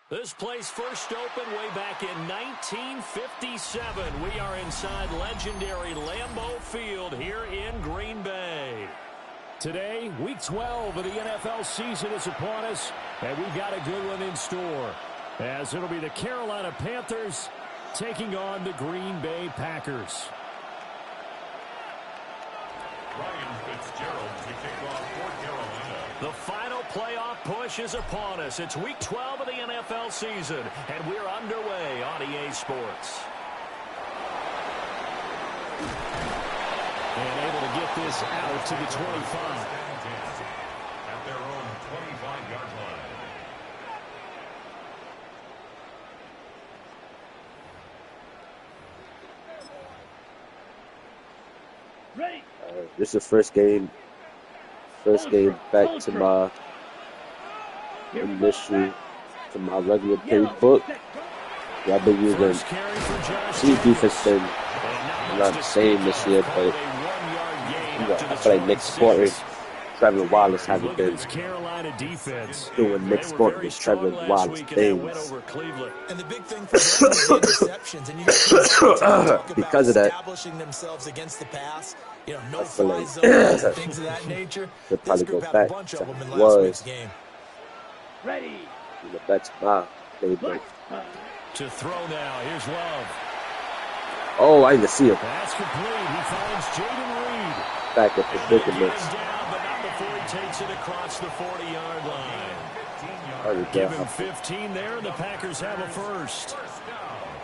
This place first opened way back in 1957. We are inside legendary Lambeau Field here in Green Bay. Today, Week 12 of the NFL season is upon us, and we've got a good one in store, as it'll be the Carolina Panthers taking on the Green Bay Packers. Ryan Fitzgerald to kick off for Carolina. The final playoff push is upon us. It's Week 12 of the NFL season, and we're underway on EA Sports. And able to get this out to the 25. At their own 25-yard line. Ready. This is the first game back to my initial, to my regular playbook. Yeah, I've been using see defense been not the same this year, but I feel like Nick Sporting, Trevor Wallace haven't been doing Nick Sporting and Trevor Wallace things. And the big thing for them is interceptions, and you talk because of that, establishing themselves against the pass, you know, no fly zones, things of that nature. They'll probably This group go had a back bunch to of them in how it last was. week's game. Ready. Back to my playbook. To throw now. Here's Love. Oh, I didn't see him. That's complete. He finds Jaden Reed. Back at the predicaments. Down, but not before he takes it across the 40-yard line. Oh, Give him 15 there, and the Packers have a first.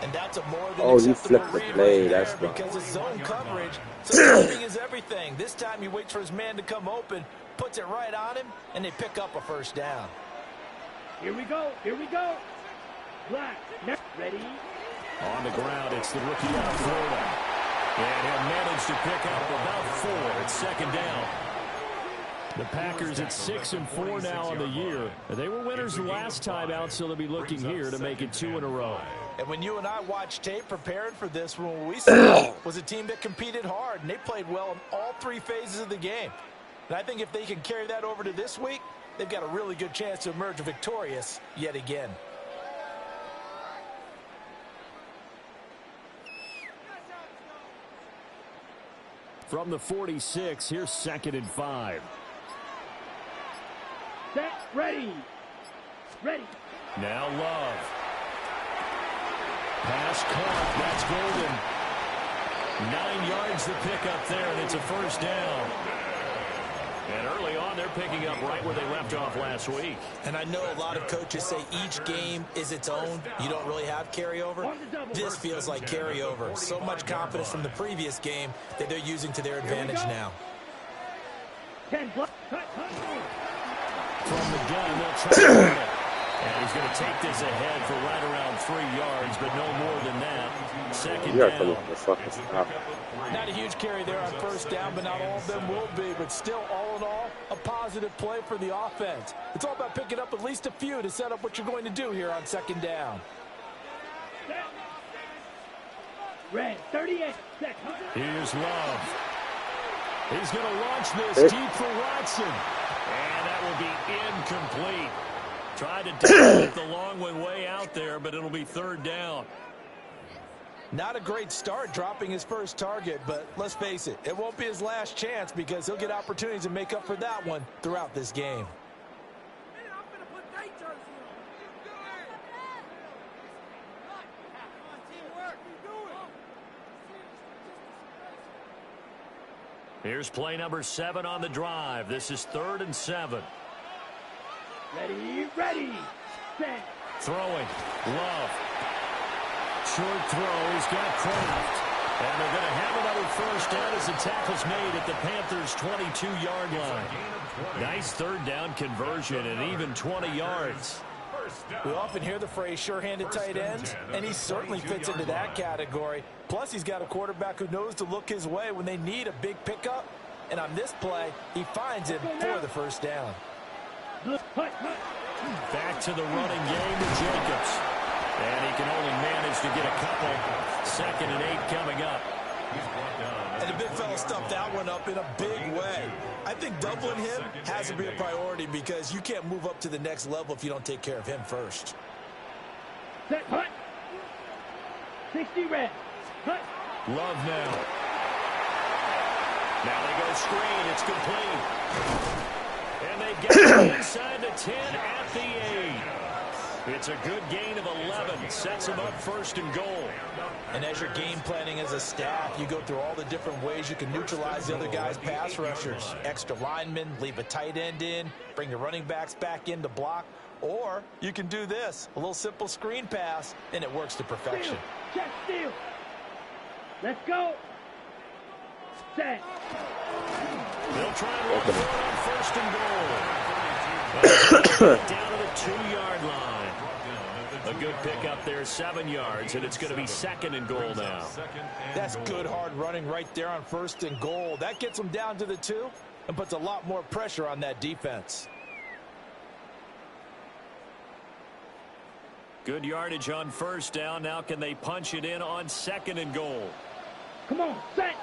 And that's a more than oh, you acceptable flipped the read play. right That's there, why. because it's zone coverage. So timing is everything. This time he waits for his man to come open, puts it right on him, and they pick up a first down. Here we go. Here we go. Black. Ready. On the ground, it's the rookie out of Florida. And he'll manage to pick up about 4. It's second down. The Packers at 6-4 now on the year. They were winners the last time out, so they'll be looking here to make it 2 in a row. And when you and I watched tape preparing for this, what we saw was a team that competed hard, and they played well in all 3 phases of the game. And I think if they can carry that over to this week, they've got a really good chance to emerge victorious yet again. From the 46, here's 2nd and 5. Set. Ready. Ready. Now Love. Pass caught. That's Golden. 9 yards the pickup there, and it's a first down. And early on, they're picking up right where they left off last week. And I know a lot of coaches say each game is its own. You don't really have carryover. This feels like carryover. So much confidence from the previous game that they're using to their advantage now. 10 block. From the gun, they'll try to run it. And he's going to take this ahead for right around 3 yards, but no more than that. Second down. Not a huge carry there on first down, but not all of them will be. But still, all in all, a positive play for the offense. It's all about picking up at least a few to set up what you're going to do here on second down. Red. 38 seconds. Here's Love. He's going to launch this deep for Watson. And that will be incomplete. Tried to get the long one way out there, but it'll be third down. Not a great start dropping his first target, but let's face it, it won't be his last chance because he'll get opportunities to make up for that one throughout this game. Here's play number 7 on the drive. This is 3rd and 7. Ready. Ready. Set. Throwing. Love. Short throw. He's got Kraft. And they're going to have another first down as the tackle's made at the Panthers' 22-yard line. Nice third down conversion and even 20 yards. We often hear the phrase sure-handed tight ends, and he certainly fits into that category. Plus, he's got a quarterback who knows to look his way when they need a big pickup. And on this play, he finds him for the first down. Back to the running game with Jacobs. And he can only manage to get a couple. 2nd and 8 coming up. And the big fella stuffed that one up in a big way. I think doubling him has to be a priority because you can't move up to the next level if you don't take care of him first. Set. Hut. 60 red. Hut. Love now. Now they go screen. It's complete. And they get it inside the 10 at the 8. It's a good gain of 11. Sets them up first and goal. And as you're game planning as a staff, you go through all the different ways you can neutralize the other guy's pass rushers. Extra linemen, leave a tight end in, bring the running backs back in to block. Or you can do this, a little simple screen pass, and it works to perfection. Steal. Check steal. Let's go. Set. They'll try and run for it on first and goal. Down to the 2-yard line. A good pickup there, 7 yards, and it's going to be second and goal now. That's good hard running right there on first and goal. That gets them down to the 2 and puts a lot more pressure on that defense. Good yardage on first down. Now can they punch it in on second and goal? Come on, set.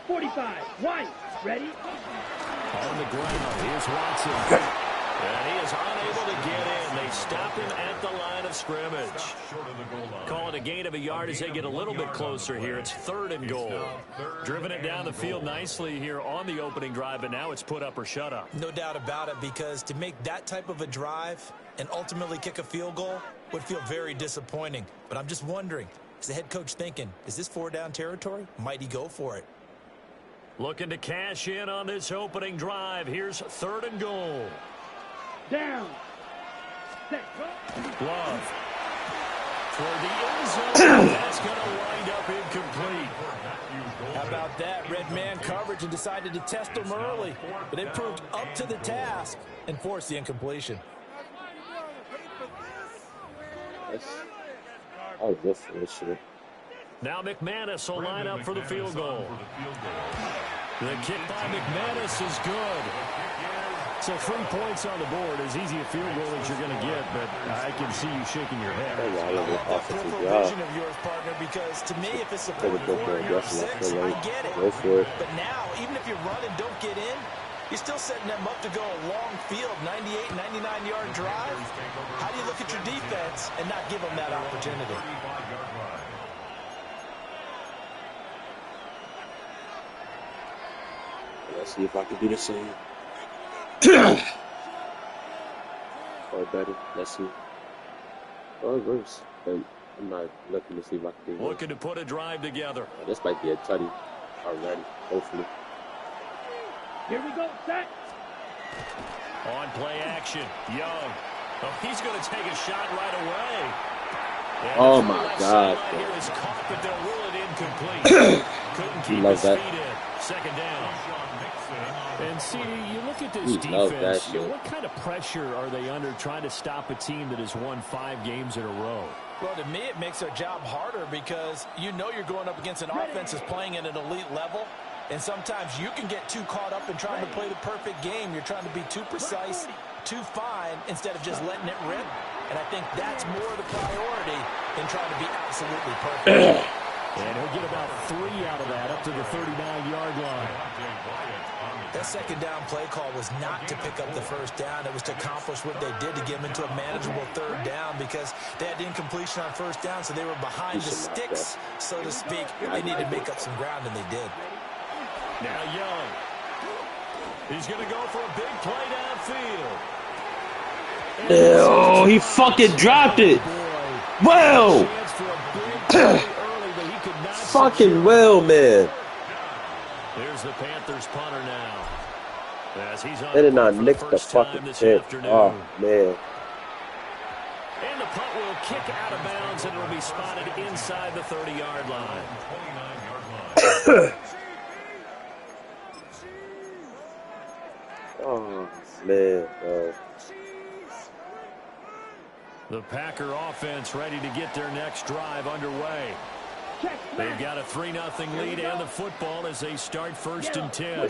45. White. Ready? On the ground, here's Watson. And he is unable to get in. They stop him at the line of scrimmage. Call it a gain of a yard as they get a little bit closer here. It's third and goal. Driven it down the field nicely here on the opening drive, but now it's put up or shut up. No doubt about it, because to make that type of a drive and ultimately kick a field goal would feel very disappointing. But I'm just wondering, is the head coach thinking, is this 4-down territory? Might he go for it? Looking to cash in on this opening drive. Here's third and goal. Down. Set. Love. For the end zone. That's going to wind up incomplete. How about that? Red man coverage and decided to test them early. But they proved up to the task and forced the incompletion. I was good for this shit. Now McManus will line up for the field goal. The kick by McManus is good. So 3 points on the board, as easy a field goal as you're going to get, but I can see you shaking your head. I love that peripheral vision of yours, partner, because to me, if it's a 4-4 or 6, I get it. Go for it. But now, even if you run and don't get in, you're still setting them up to go a long field, 98, 99-yard drive. How do you look at your defense and not give them that opportunity? Let's see if I can do the same. Or better. Let's see. Or worse. But I'm not looking to see if I can do worse. Looking to put a drive together. This might be a tutty already, hopefully. Here we go. Set. On play action. Young. Oh, he's going to take a shot right away. And oh, my God. Here is caught, but they'll rule it incomplete. Couldn't keep his feet in. Second down. And see, you look at this defense, what kind of pressure are they under trying to stop a team that has won 5 games in a row? Well, to me, it makes their job harder because you know you're going up against an offense that's playing at an elite level. And sometimes you can get too caught up in trying to play the perfect game. You're trying to be too precise, too fine, instead of just letting it rip. And I think that's more the priority than trying to be absolutely perfect. And he'll get about 3 out of that up to the 39-yard line. That second down play call was not to pick up the first down. It was to accomplish what they did to get them into a manageable third down because they had incompletion on first down, so they were behind the sticks, so to speak. They needed to make up some ground, and they did. Now Young. He's going to go for a big play downfield. Oh, he fucking dropped it. Well. Fucking well, man. There's the Panthers punter now. As he's on they did not nick the fucking tip. Oh, man. And the punt will kick out of bounds, and it will be spotted inside the 30-yard line. Oh, man. The Packer offense ready to get their next drive underway. They've got a 3-0 lead and the football as they start first and 10. They'll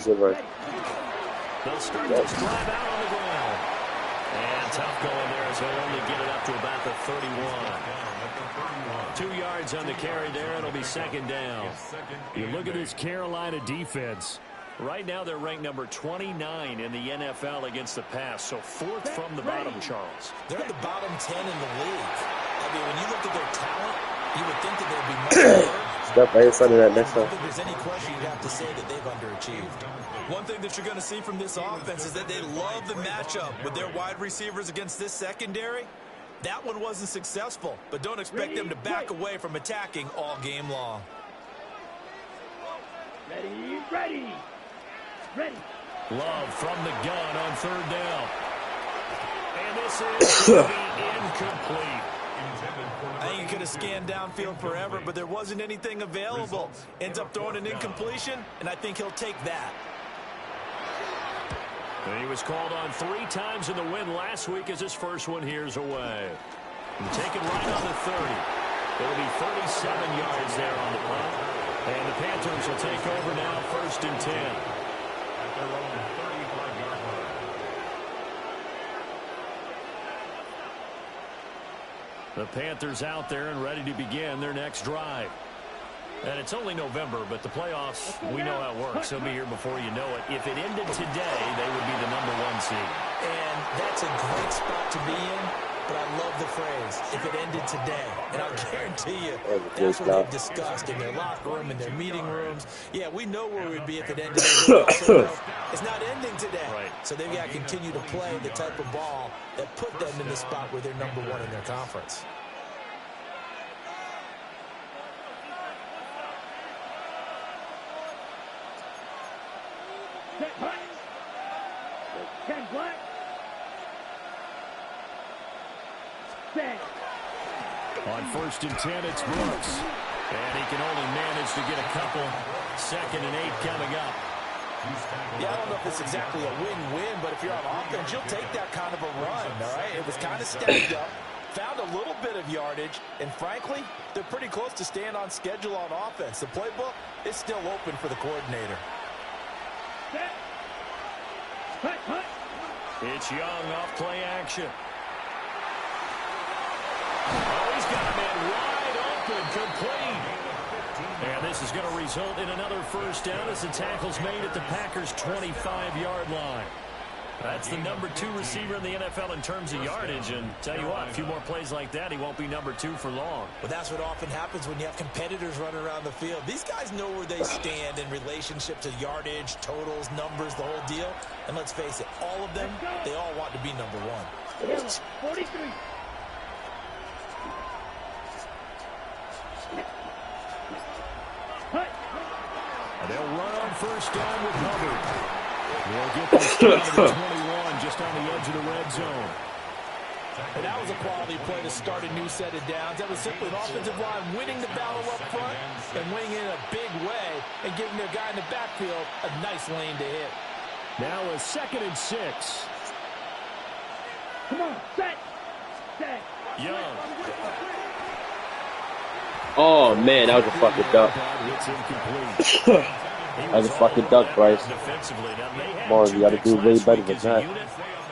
start this drive out on the ground. And tough going there as they only get it up to about the 31. 2 yards on the carry there. It'll be second down. You look at this Carolina defense. Right now they're ranked number 29 in the NFL against the pass. So 4th from the bottom, Charles. They're at the bottom 10 in the league. you, when you look at their talent, you would think that they'd be much better. Step right inside of that next I one. don't think there's any question you'd have to say that they've underachieved. One thing that you're going to see from this offense is that they love the matchup with their wide receivers against this secondary. That one wasn't successful, but don't expect them to back away from attacking all game long. Ready, ready, ready. Love from the gun on third down. And this is going to be incomplete. I think he could have scanned downfield forever, but there wasn't anything available. Ends up throwing an incompletion, and I think he'll take that. And he was called on 3 times in the win last week as his first one here's away. And take it right on the 30. It'll be 37 yards there on the punt. And the Panthers will take over now, 1st and 10. At their own 35-yard line. The Panthers out there and ready to begin their next drive. And it's only November, but the playoffs, we know how it works. They'll be here before you know it. If it ended today, they would be the #1 seed. And that's a great spot to be in, but I love the phrase, if it ended today. And I'll guarantee you, that's what they've discussed in their locker room, in their meeting rooms. Yeah, we know where we'd be if it ended today. It's not ending today. Right. So they've got to continue to play the type of ball that put them in the spot where they're #1 in their conference. Set, hut. 10 black. Set. On 1st and 10, it's Brooks. And he can only manage to get a couple. 2nd and 8 coming up. Yeah, I don't know if it's exactly a win-win, but if you're on offense, you'll take that kind of a run, all right? It was kind of stacked up, found a little bit of yardage, and frankly, they're pretty close to staying on schedule on offense. The playbook is still open for the coordinator. Set. Hut, hut. It's Young off play action. Oh, he's got him in wide open, complete. And this is going to result in another 1st down as the tackle's made at the Packers' 25-yard line. That's the #2 receiver in the NFL in terms of yardage. And tell you what, a few more plays like that, he won't be #2 for long. Well, that's what often happens when you have competitors running around the field. These guys know where they stand in relationship to yardage, totals, numbers, the whole deal. And let's face it, all of them, they all want to be #1. Yellow, 43. Hut. And they'll run on 1st down with Hubbard. They'll get this down to the 21, just on the edge of the red zone. And that was a quality play to start a new set of downs. That was simply an offensive line winning the battle up front and winning in a big way and giving their guy in the backfield a nice lane to hit. Now a 2nd and 6. Come on, set. Set. Young. Oh, man, that was a fucking duck. It's incomplete. That was a fucking duck, Bryce. Come on, you got to do way better than that.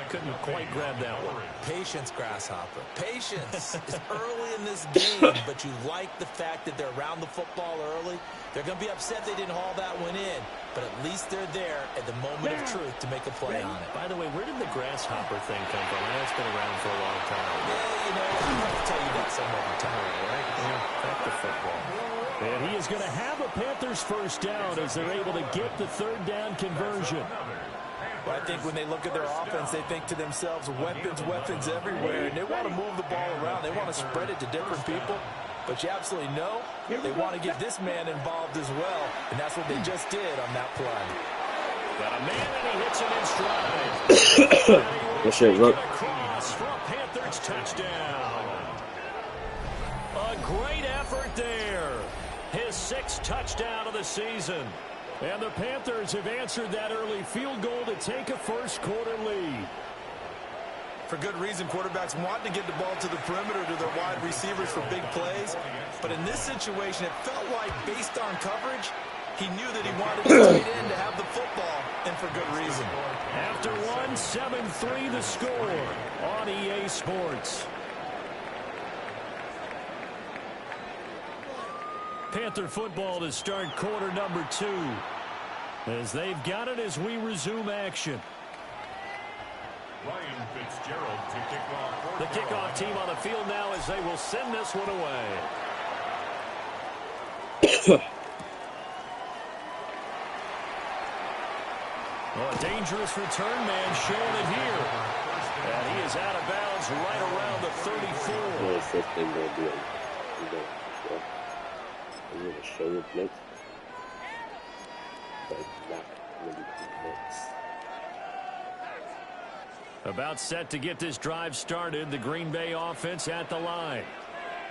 Couldn't quite grab that one. Patience, Grasshopper. Patience. It's early in this game, but you like the fact that they're around the football early. They're going to be upset they didn't haul that one in, but at least they're there at the moment of truth to make a play on it. By the way, where did the grasshopper thing come from? I know it's been around for a long time. Yeah, you know, I'll have to tell you that some other time, right? Back to football. And he is going to have a Panthers 1st down as they're able to get the 3rd down conversion. But I think when they look at their offense, they think to themselves, weapons, weapons everywhere. And they want to move the ball around. They want to spread it to different people. But you absolutely know they want to get this man involved as well. And that's what they just did on that play. Got a man and he hits him in stride. Good shit, look. Across for a Panthers touchdown. A great effort there. His 6th touchdown of the season. And the Panthers have answered that early field goal to take a 1st quarter lead. For good reason, quarterbacks want to get the ball to the perimeter to their wide receivers for big plays. But in this situation, it felt like, based on coverage, he knew that he wanted his tight end to have the football, and for good reason. After one, 7-3 the score on EA Sports. Panther football to start quarter #2. As they've got it as we resume action. Ryan Fitzgerald to kick off. The kickoff team on the field now as they will send this one away. Oh, a dangerous return man showing it here. And he is out of bounds right around the 34. What's this thing going to do? He's going to show it blitz. But not really blitz. About set to get this drive started. The Green Bay offense at the line.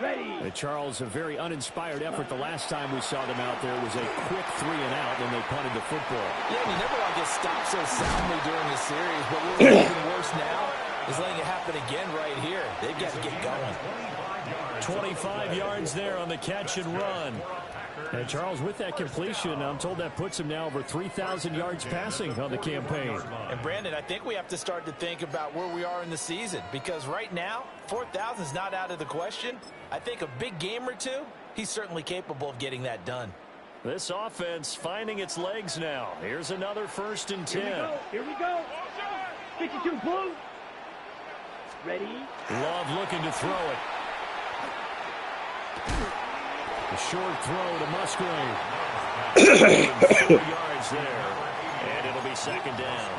Ready. Charles, a very uninspired effort. The last time we saw them out there was a quick 3 and out when they punted the football. Yeah, and you never want to get stopped so soundly during the series, but what's even worse now is letting it happen again right here. They've got to get going. 25 yards there on the catch and run. And Charles, with that completion, I'm told that puts him now over 3,000 yards passing on the campaign. And Brandon, I think we have to start to think about where we are in the season, because right now, 4,000 is not out of the question. I think a big game or two, he's certainly capable of getting that done. This offense finding its legs now. Here's another 1st and 10. Here we go. 52 blue. Ready. Love looking to throw it. A short throw to Musgrave. 4 yards there. And it'll be 2nd down.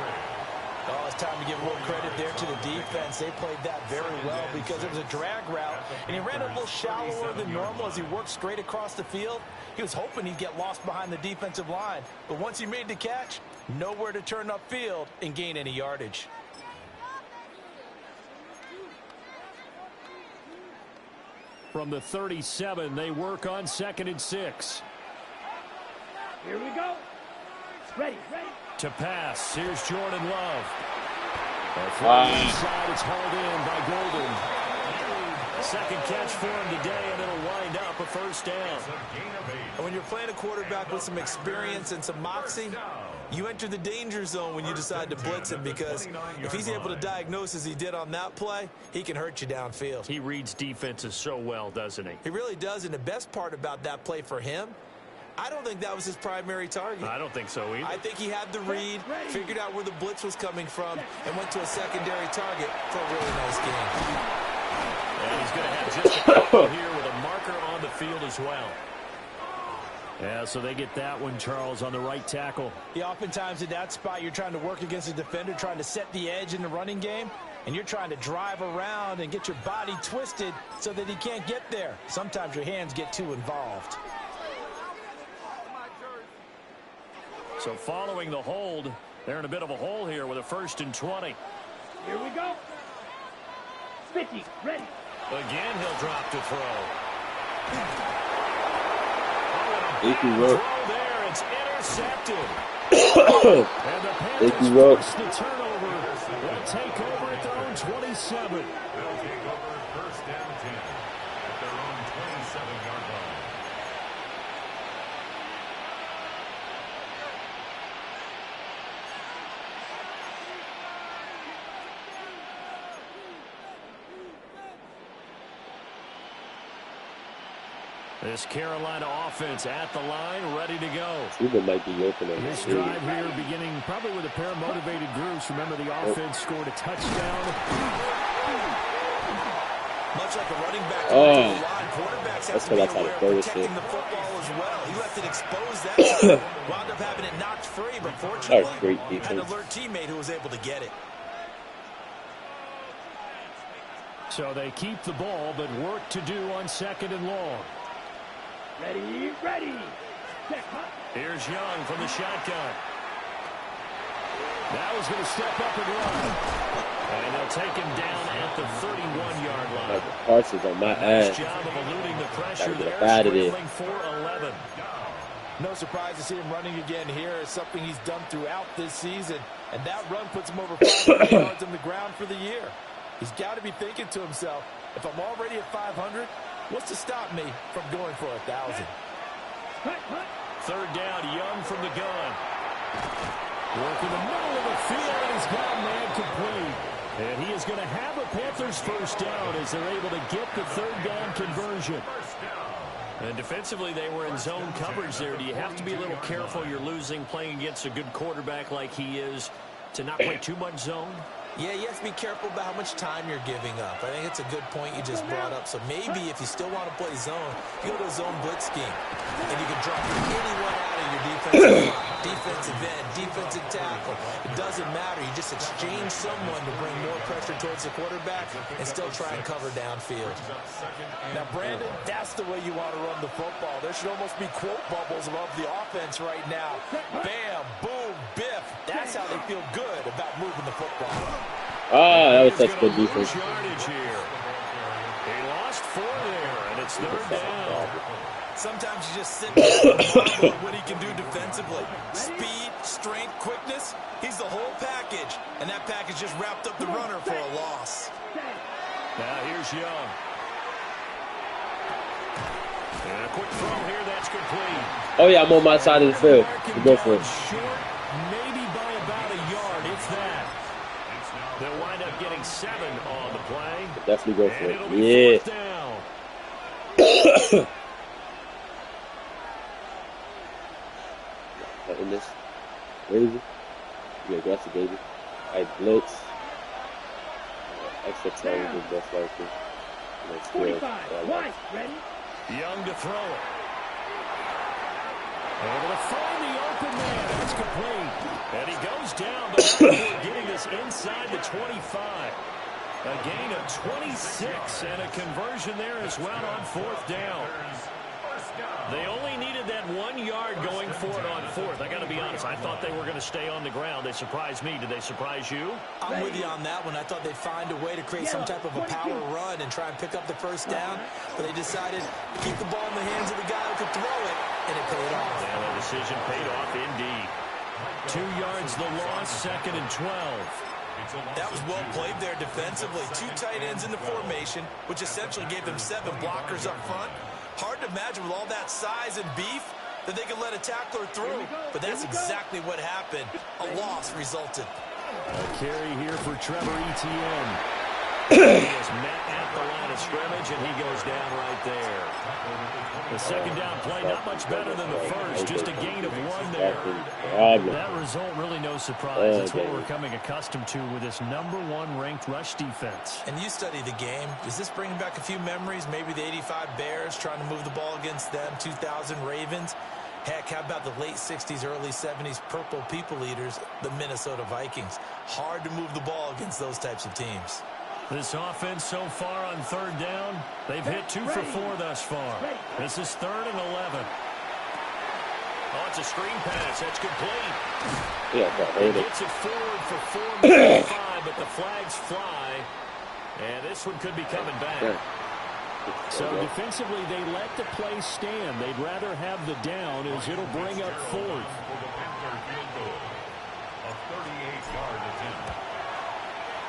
Oh, it's time to give a little credit there to the defense. They played that very well because it was a drag route, and he ran a little shallower than normal as he worked straight across the field. He was hoping he'd get lost behind the defensive line, but once he made the catch, nowhere to turn upfield and gain any yardage. From the 37, they work on 2nd and 6. Here we go. Ready. To pass, here's Jordan Love. From the inside, it's hauled in by Golden. 2nd catch for him today, and it'll wind up a 1st down. And when you're playing a quarterback with some experience and some moxie, you enter the danger zone when you decide to blitz him, because if he's able to diagnose as he did on that play, he can hurt you downfield. He reads defenses so well, doesn't he? He really does, and the best part about that play for him, I don't think that was his primary target. I don't think so either. I think he had the read, figured out where the blitz was coming from, and went to a secondary target for a really nice game. And he's going to have just a couple here with a marker on the field as well. Yeah, so they get that one, Charles, on the right tackle. Yeah, oftentimes in that spot, you're trying to work against a defender, trying to set the edge in the running game, and you're trying to drive around and get your body twisted so that he can't get there. Sometimes your hands get too involved. So following the hold, they're in a bit of a hole here with a 1st and 20. Here we go. 50. Ready. Again, he'll drop to throw. Thank you, Rook. There, it's intercepted. And the Panthers force the turnover. They'll take over at their own 27. They'll take over 1st down 10 at their own 27-yard line. This Carolina offense at the line, ready to go. Cuba might be open on This drive here beginning probably with a pair of motivated groups. Remember, the offense scored a touchdown. Much like a running back to the line, quarterbacks have to be aware of protecting the football as well. He left it exposed that time. Wound up having it knocked free, but fortunately, had an alert teammate who was able to get it. So they keep the ball, but work to do on 2nd and long. Ready. Here's Young from the shotgun. Now he's going to step up and run. And they'll take him down at the 31-yard line. Parsons on my ass. Nice job of eluding the pressure there, scrambling for 11. No surprise to see him running again here. It's something he's done throughout this season. And that run puts him over 500 yards on the ground for the year. He's got to be thinking to himself, if I'm already at 500, what's to stop me from going for 1,000? 3rd down, Young from the gun. Working the middle of the field, and he's got a man complete. And he is going to have a Panthers 1st down as they're able to get the 3rd down conversion. And defensively, they were in zone coverage there. Do you have to be a little careful? You're losing, playing against a good quarterback like he is, to not play too much zone? Yeah, you have to be careful about how much time you're giving up. I think it's a good point you just brought up. So maybe if you still want to play zone, you go to a zone blitz scheme. And you can drop anyone out of your defensive line. Defensive end, defensive tackle. It doesn't matter. You just exchange someone to bring more pressure towards the quarterback and still try and cover downfield. Now, Brandon, that's the way you want to run the football. There should almost be quote bubbles above the offense right now. Bam, boom, biff. That's how they feel good about moving the football. Ah, that was such good defense. He lost 4 there, and it's 3rd down. Sometimes you just sit there and marvel at what he can do defensively. Speed, strength, quickness. He's the whole package. And that package just wrapped up the runner for a loss. Now here's Young. And a quick throw here, that's complete. Oh, yeah, I'm on my side of the field. Go for it. Short, maybe by about a yard, if that. They'll wind up getting 7 on the play. Definitely go for it. Yeah. In this. Crazy. Yeah, that's a baby. I blitz. Extra time is best likely. 45. White, ready? Young to throw it. Able to find the open man. That's complete. And he goes down, but getting this inside the 25. A gain of 26 and a conversion there as well on 4th down. They only needed that 1 yard going for it on 4th. I got to be honest, I thought they were going to stay on the ground. They surprised me. Did they surprise you? I'm with you on that one. I thought they'd find a way to create some type of a power run and try and pick up the 1st down, but they decided to keep the ball in the hands of the guy who could throw it, and it paid off. Yeah, the decision paid off indeed. 2 yards the loss, 2nd and 12. That was well played there defensively. 2 tight ends in the formation, which essentially gave them 7 blockers up front. Hard to imagine with all that size and beef that they could let a tackler through, but that's exactly what happened. A loss resulted. A carry here for Trevor Etienne. He is met at the line of scrimmage, and he goes down right there. The 2nd down play, not much better than the first, just a gain of 1 there. That result, really no surprise. That's what we're becoming accustomed to with this #1 ranked rush defense. And you study the game. Does this bring back a few memories? Maybe the 85 Bears trying to move the ball against them, 2000 Ravens. Heck, how about the late 60s, early 70s Purple People Eaters, the Minnesota Vikings? Hard to move the ball against those types of teams. This offense so far on 3rd down, they've hit 2 for 4 thus far. This is 3rd and 11. Oh, it's a screen pass. That's complete. Yeah, he gets it forward for 4, maybe 5, but the flags fly. And this one could be coming back. So defensively, they let the play stand. They'd rather have the down as it'll bring up 4th.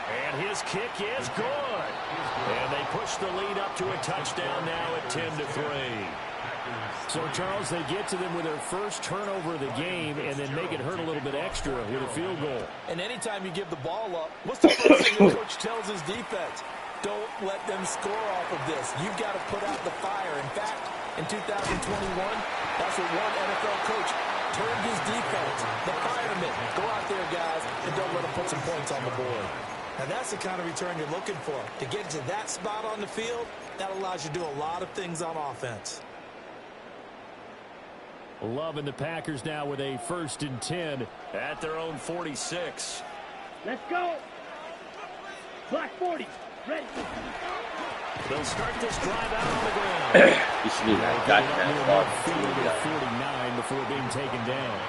And his kick is good. And they push the lead up to a touchdown now at 10-3. So, Charles, they get to them with their first turnover of the game and then make it hurt a little bit extra with a field goal. And anytime you give the ball up, what's the first thing the coach tells his defense? Don't let them score off of this. You've got to put out the fire. In fact, in 2021, that's what one NFL coach told his defense. The firemen, go out there, guys, and don't let them put some points on the board. Now, that's the kind of return you're looking for. To get to that spot on the field, that allows you to do a lot of things on offense. Loving the Packers now with a 1st and 10 at their own 46. Let's go. Black 40. Ready. They'll start this drive out on the ground. You should be like that. Field at 49 before being taken down.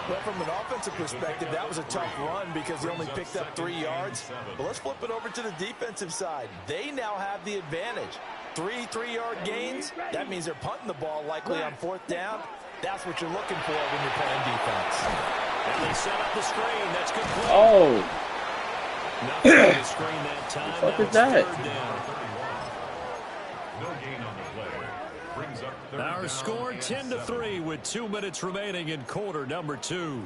But from an offensive perspective, that was a tough run because he only picked up 3 yards. But let's flip it over to the defensive side. They now have the advantage. 3 3-yard gains. That means they're punting the ball likely on 4th down. That's what you're looking for when you're playing defense. And they set up the screen. That's complete. Oh. Nothing on the screen that time. What is that? No gain on the play. Brings up Our score 10-3 with 2 minutes remaining in quarter number 2.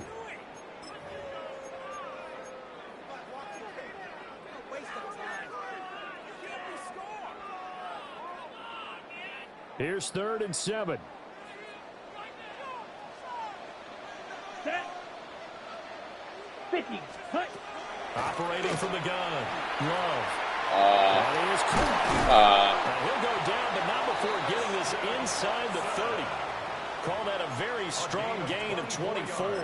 Here's 3rd and 7. Set. 50. Cut. operating from the gun. Love. And he is caught. Now he'll go down, but not before getting this inside the 30. Call that a very strong gain of 24.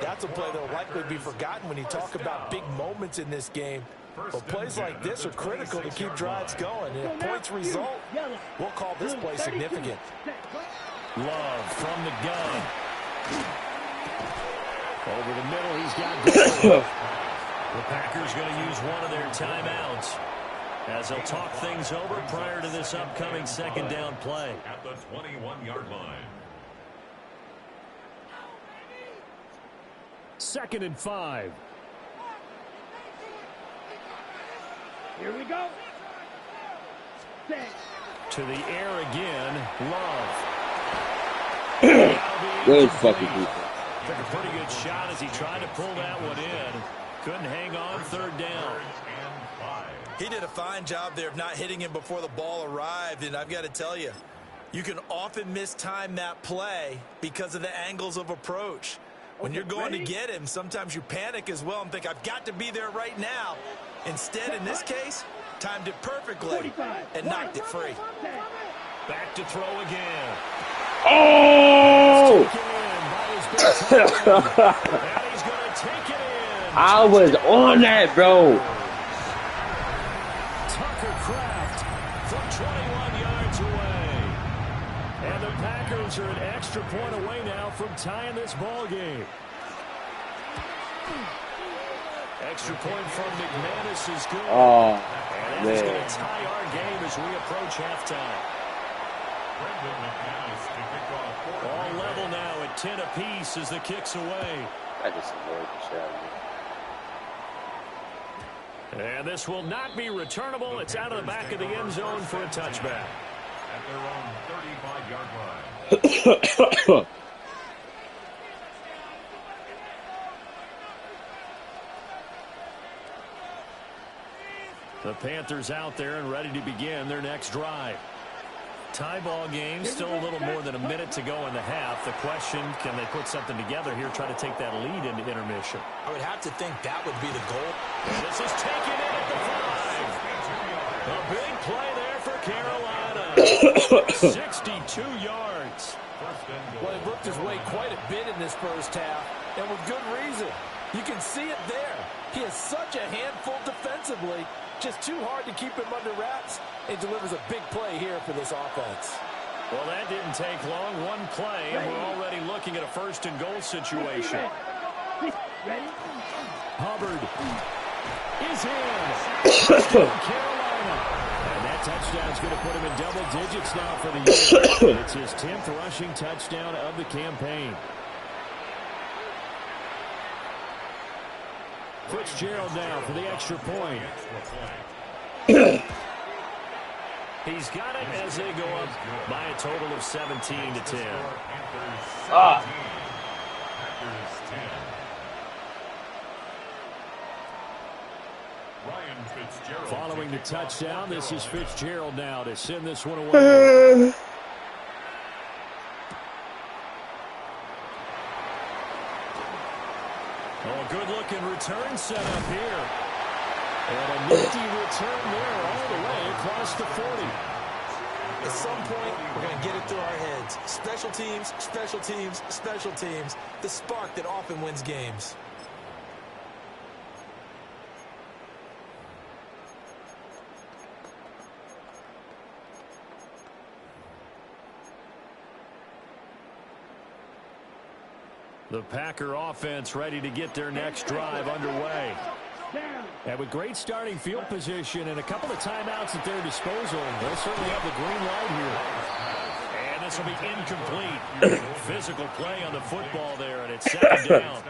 That's a play that will likely be forgotten when you talk about big moments in this game. But plays like this are critical to keep drives going. And if points result, we'll call this play significant. Love from the gun. Over the middle, he's got goal. The Packers going to use one of their timeouts as they'll talk things over prior to this upcoming second down play. At the 21-yard line. 2nd and 5. Here we go. Set. To the air again. Love. Good fucking defense. Took a pretty good shot as he tried to pull that one in. Couldn't hang on 3rd down. He did a fine job there of not hitting him before the ball arrived. And I've got to tell you, you can often mistime that play because of the angles of approach. When you're going to get him, sometimes you panic as well and think, I've got to be there right now. Instead, in this case, timed it perfectly and knocked it free. Back to throw again. Oh! And he's going to take it in. I was on that, bro. Tucker Kraft from 21 yards away. And the Packers are an extra point away now from tying this ball game. Extra point from McManus is good. Oh, and that is going to tie our game as we approach halftime. All level now at 10 apiece as the kick's away. I just annoyed the shit out of me. And this will not be returnable. It's out of the back of the end zone for a touchback. At their own 35-yard line. The Panthers out there and ready to begin their next drive. Tie ball game, still a little more than a minute to go in the half. The question, can they put something together here, try to take that lead into intermission? I would have to think that would be the goal. And this is taken in at the 5. A big play there for Carolina. 62 yards. Well, he worked his way quite a bit in this first half, and with good reason. You can see it there. He is such a handful defensively, just too hard to keep him under wraps. It delivers a big play here for this offense. Well, that didn't take long. One play, and we're already looking at a 1st and goal situation. Hubbard is in. Carolina. And that touchdown's going to put him in double digits now for the year. It's his 10th rushing touchdown of the campaign. Fitzgerald now for the extra point. He's got it as they go up by a total of 17 to 10. Following the touchdown, this is Fitzgerald now to send this one away. Oh, good-looking return set up here. And a nifty return there all the way across the 40. At some point, we're going to get it through our heads. Special teams, special teams, special teams. The spark that often wins games. The Packer offense ready to get their next drive underway. And with great starting field position and a couple of timeouts at their disposal, they'll certainly have the green light here. And this will be incomplete. Physical play on the football there, and it's 2nd down.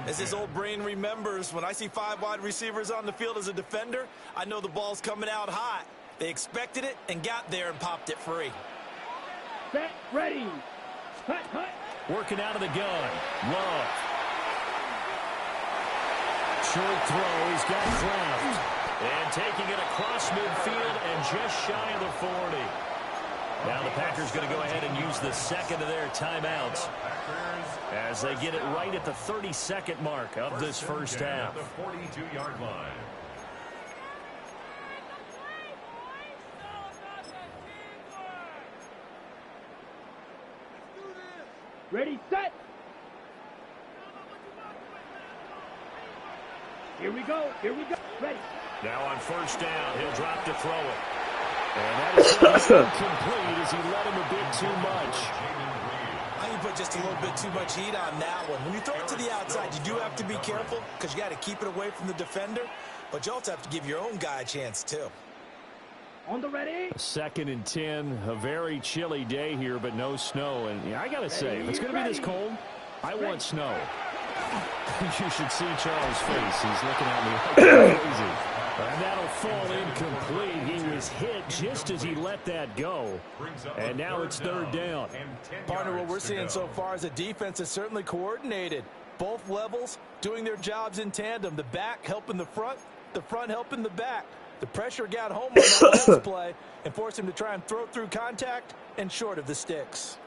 As his old brain remembers, when I see 5 wide receivers on the field as a defender, I know the ball's coming out hot. They expected it and got there and popped it free. Set, ready. Hut, hut. Working out of the gun. Love. Short throw. He's got Kraft. And taking it across midfield and just shy of the 40. Now the Packers going to go ahead and use the 2nd of their timeouts. as they get it right at the 32nd mark of this first half. The 42-yard line. Ready, set. Here we go. Here we go. Ready. Now on first down, he'll drop to throw it. And that is incomplete as he let him a bit too much. I think you put just a little bit too much heat on that one. When you throw it to the outside, you do have to be careful because you got to keep it away from the defender. But you also have to give your own guy a chance, too. On the ready. 2nd and 10, a very chilly day here, but no snow. And I got to say, if it's going to be this cold, I want snow. You should see Charles' face. He's looking at me like crazy. And that'll fall incomplete. He was hit just as he let that go. And now it's 3rd down. Partner, what we're seeing so far is the defense is certainly coordinated. Both levels doing their jobs in tandem. The back helping the front helping the back. The pressure got home on that last play and forced him to try and throw through contact and short of the sticks.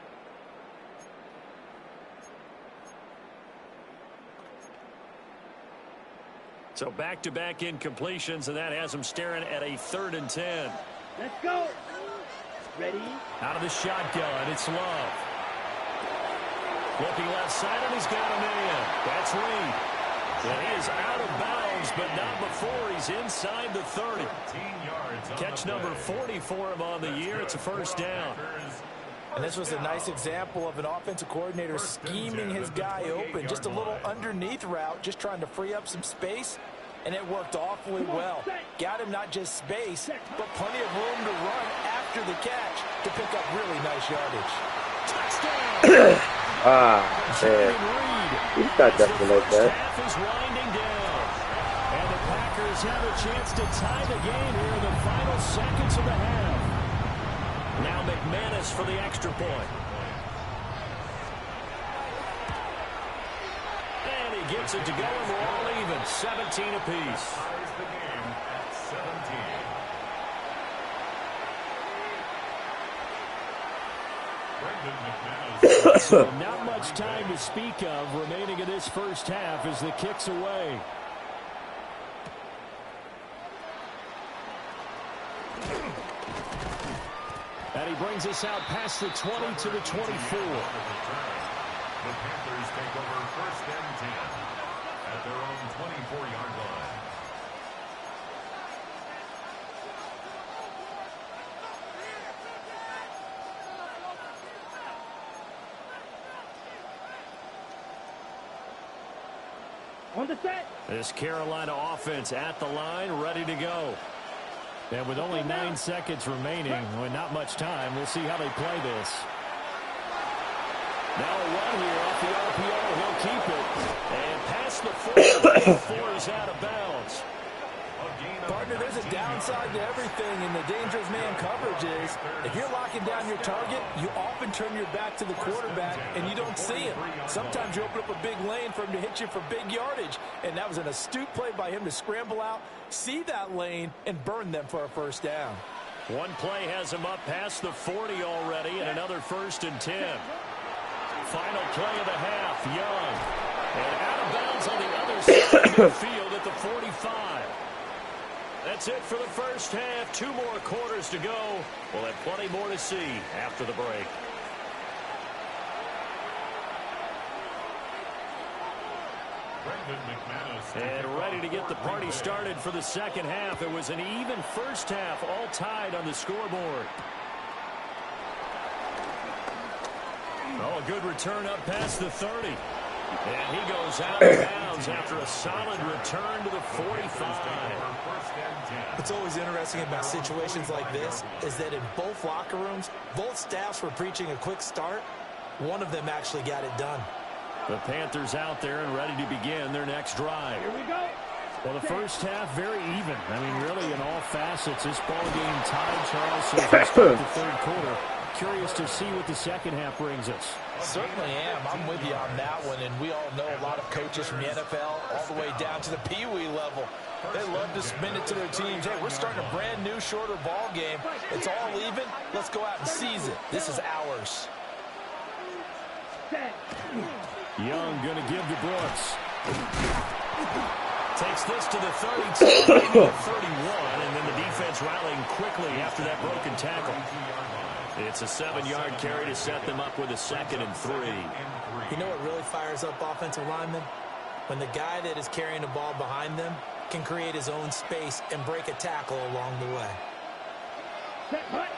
So back-to-back incompletions, and that has him staring at a 3rd and 10. Let's go. Ready. Out of the shotgun, it's Love. Looking left side, and he's got a man. That's Reed. And he is out of bounds, but not before he's inside the 30. Catch number 40 for him on the year. It's a first down. And this was a nice example of an offensive coordinator scheming his guy open. Just a little underneath route, just trying to free up some space, and it worked awfully well. Got him not just space, but plenty of room to run after the catch to pick up really nice yardage. Touchdown! Man. He's not definitely like that. Half is winding down. And the Packers have a chance to tie the game here in the final seconds of the half. Now McManus for the extra point. And he gets it to go, and we're all even. 17 apiece. Ties the game at 17. So not much time to speak of remaining in this first half as the kick's away. And he brings us out past the 20 to the 24. The Panthers take over 1st and 10 at their own 24-yard line. On the set. This Carolina offense at the line, ready to go. And with only 9 seconds remaining, with not much time, we'll see how they play this. Now a run here off the RPO. He'll keep it. And past the 4 is out of bounds. Partner, there's a downside to everything, and the dangerous man coverage is if you're locking down your target, you often turn your back to the quarterback, and you don't see him. Sometimes you open up a big lane for him to hit you for big yardage, and that was an astute play by him to scramble out, see that lane, and burn them for a first down. One play has him up past the 40 already, and another 1st and 10. Final play of the half, Young. And out of bounds on the other side of the field at the 45. That's it for the first half. 2 more quarters to go. We'll have plenty more to see after the break. And ready to get the party started for the second half. It was an even first half, all tied on the scoreboard. Oh, a good return up past the 30. And he goes out of bounds after a solid return to the 45. What's always interesting about situations like this is that in both locker rooms, both staffs were preaching a quick start. One of them actually got it done. The Panthers out there and ready to begin their next drive. Here we go. Well, the first half very even. I mean, really in all facets, this ball game tied, Charles, since we start the 3rd quarter. Curious to see what the second half brings us. Certainly am. I'm with you on that one, and we all know a lot of coaches from the NFL all the way down to the Pee Wee level. They love to spin it to their teams. Hey, we're starting a brand new, shorter ball game. It's all even. Let's go out and seize it. This is ours. Young going to give to Brooks. Takes this to the 32, maybe the 31, and then the defense rallying quickly after that broken tackle. It's a 7-yard carry to set them up with a 2nd and 3. You know what really fires up offensive linemen? When the guy that is carrying the ball behind them can create his own space and break a tackle along the way. Set, hut.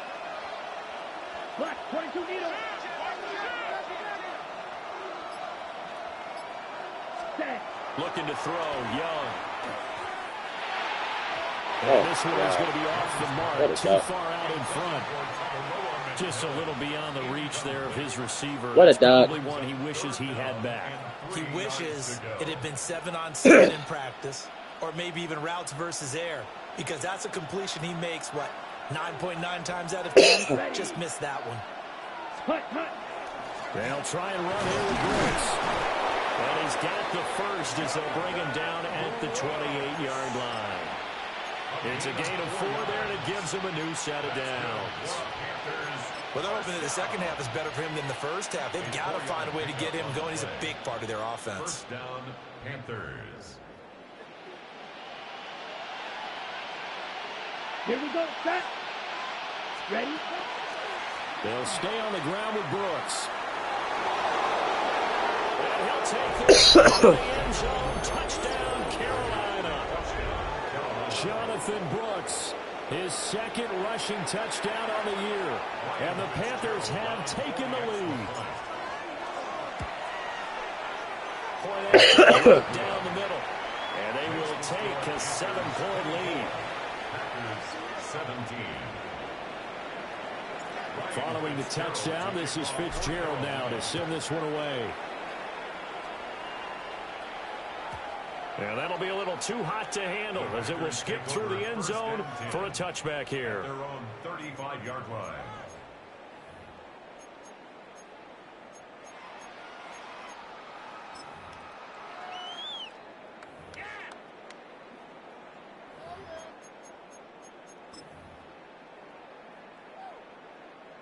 Black, 22 needle. Set. Looking to throw, Young. Oh, this one is going to be off the mark, too far out in front. Just a little beyond the reach there of his receiver. What a It's dot. probably one he wishes he had back. He wishes it had been 7-on-7 in practice, or maybe even routes versus air, because that's a completion he makes, 9.9 times out of 10? Just missed that one. Hut, hut. They'll try and run here with Brooks. And he's got the first as they'll bring him down at the 28-yard line. It's a gain of 4 there, and it gives him a new set of downs. Well, they're hoping that the second half is better for him than the first half. They've got to find a way to get him going. He's a big part of their offense. First down, Panthers. Here we go. Set. Ready? They'll stay on the ground with Brooks. And he'll take this to the end zone. Touchdown, Carolina. Jonathan Brooks, his 2nd rushing touchdown on the year. And the Panthers have taken the lead. Point down the middle. And they will take a 7-point lead. Packers 17. Following the touchdown, this is Fitzgerald now to send this one away. And that'll be a little too hot to handle as it will skip through the end zone for a touchback here. Their own 35-yard line.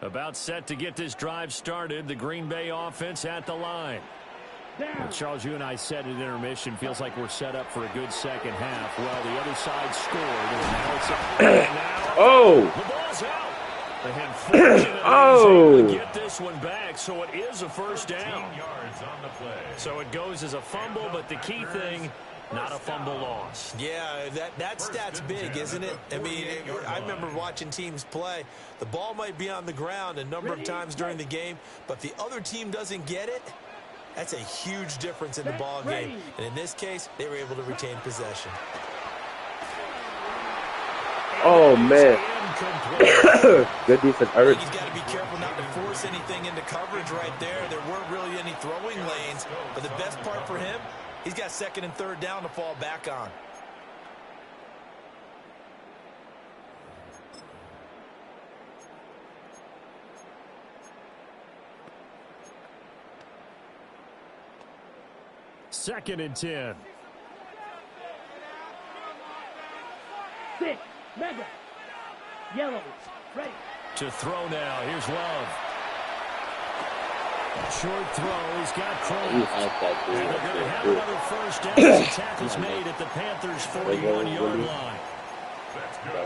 About set to get this drive started, the Green Bay offense at the line. Well, Charles, you and I said at intermission, feels like we're set up for a good second half. Well, the other side scored, and now it's up. And now Oh! the ball's out. And fortunately, Oh! able to get this one back, so it is a first down. 15 yards on the play. So it goes as a fumble, but the key thing, not a fumble loss. Yeah, that stat's big, isn't it? I mean, I remember watching teams play. The ball might be on the ground a number of times during the game, but if the other team doesn't get it, that's a huge difference in the ball game. And in this case, they were able to retain possession. Oh, man. Good defense. I think he's got to be careful not to force anything into coverage right there. There weren't really any throwing lanes, but the best part for him, he's got 2nd and 3rd down to fall back on. Second and 10. 6. Mega. Yellow. Ready. To throw now. Here's Love. Short throw. He's got Crone. And they're going to have another first down as the tackle's made at the Panthers' 41-yard line.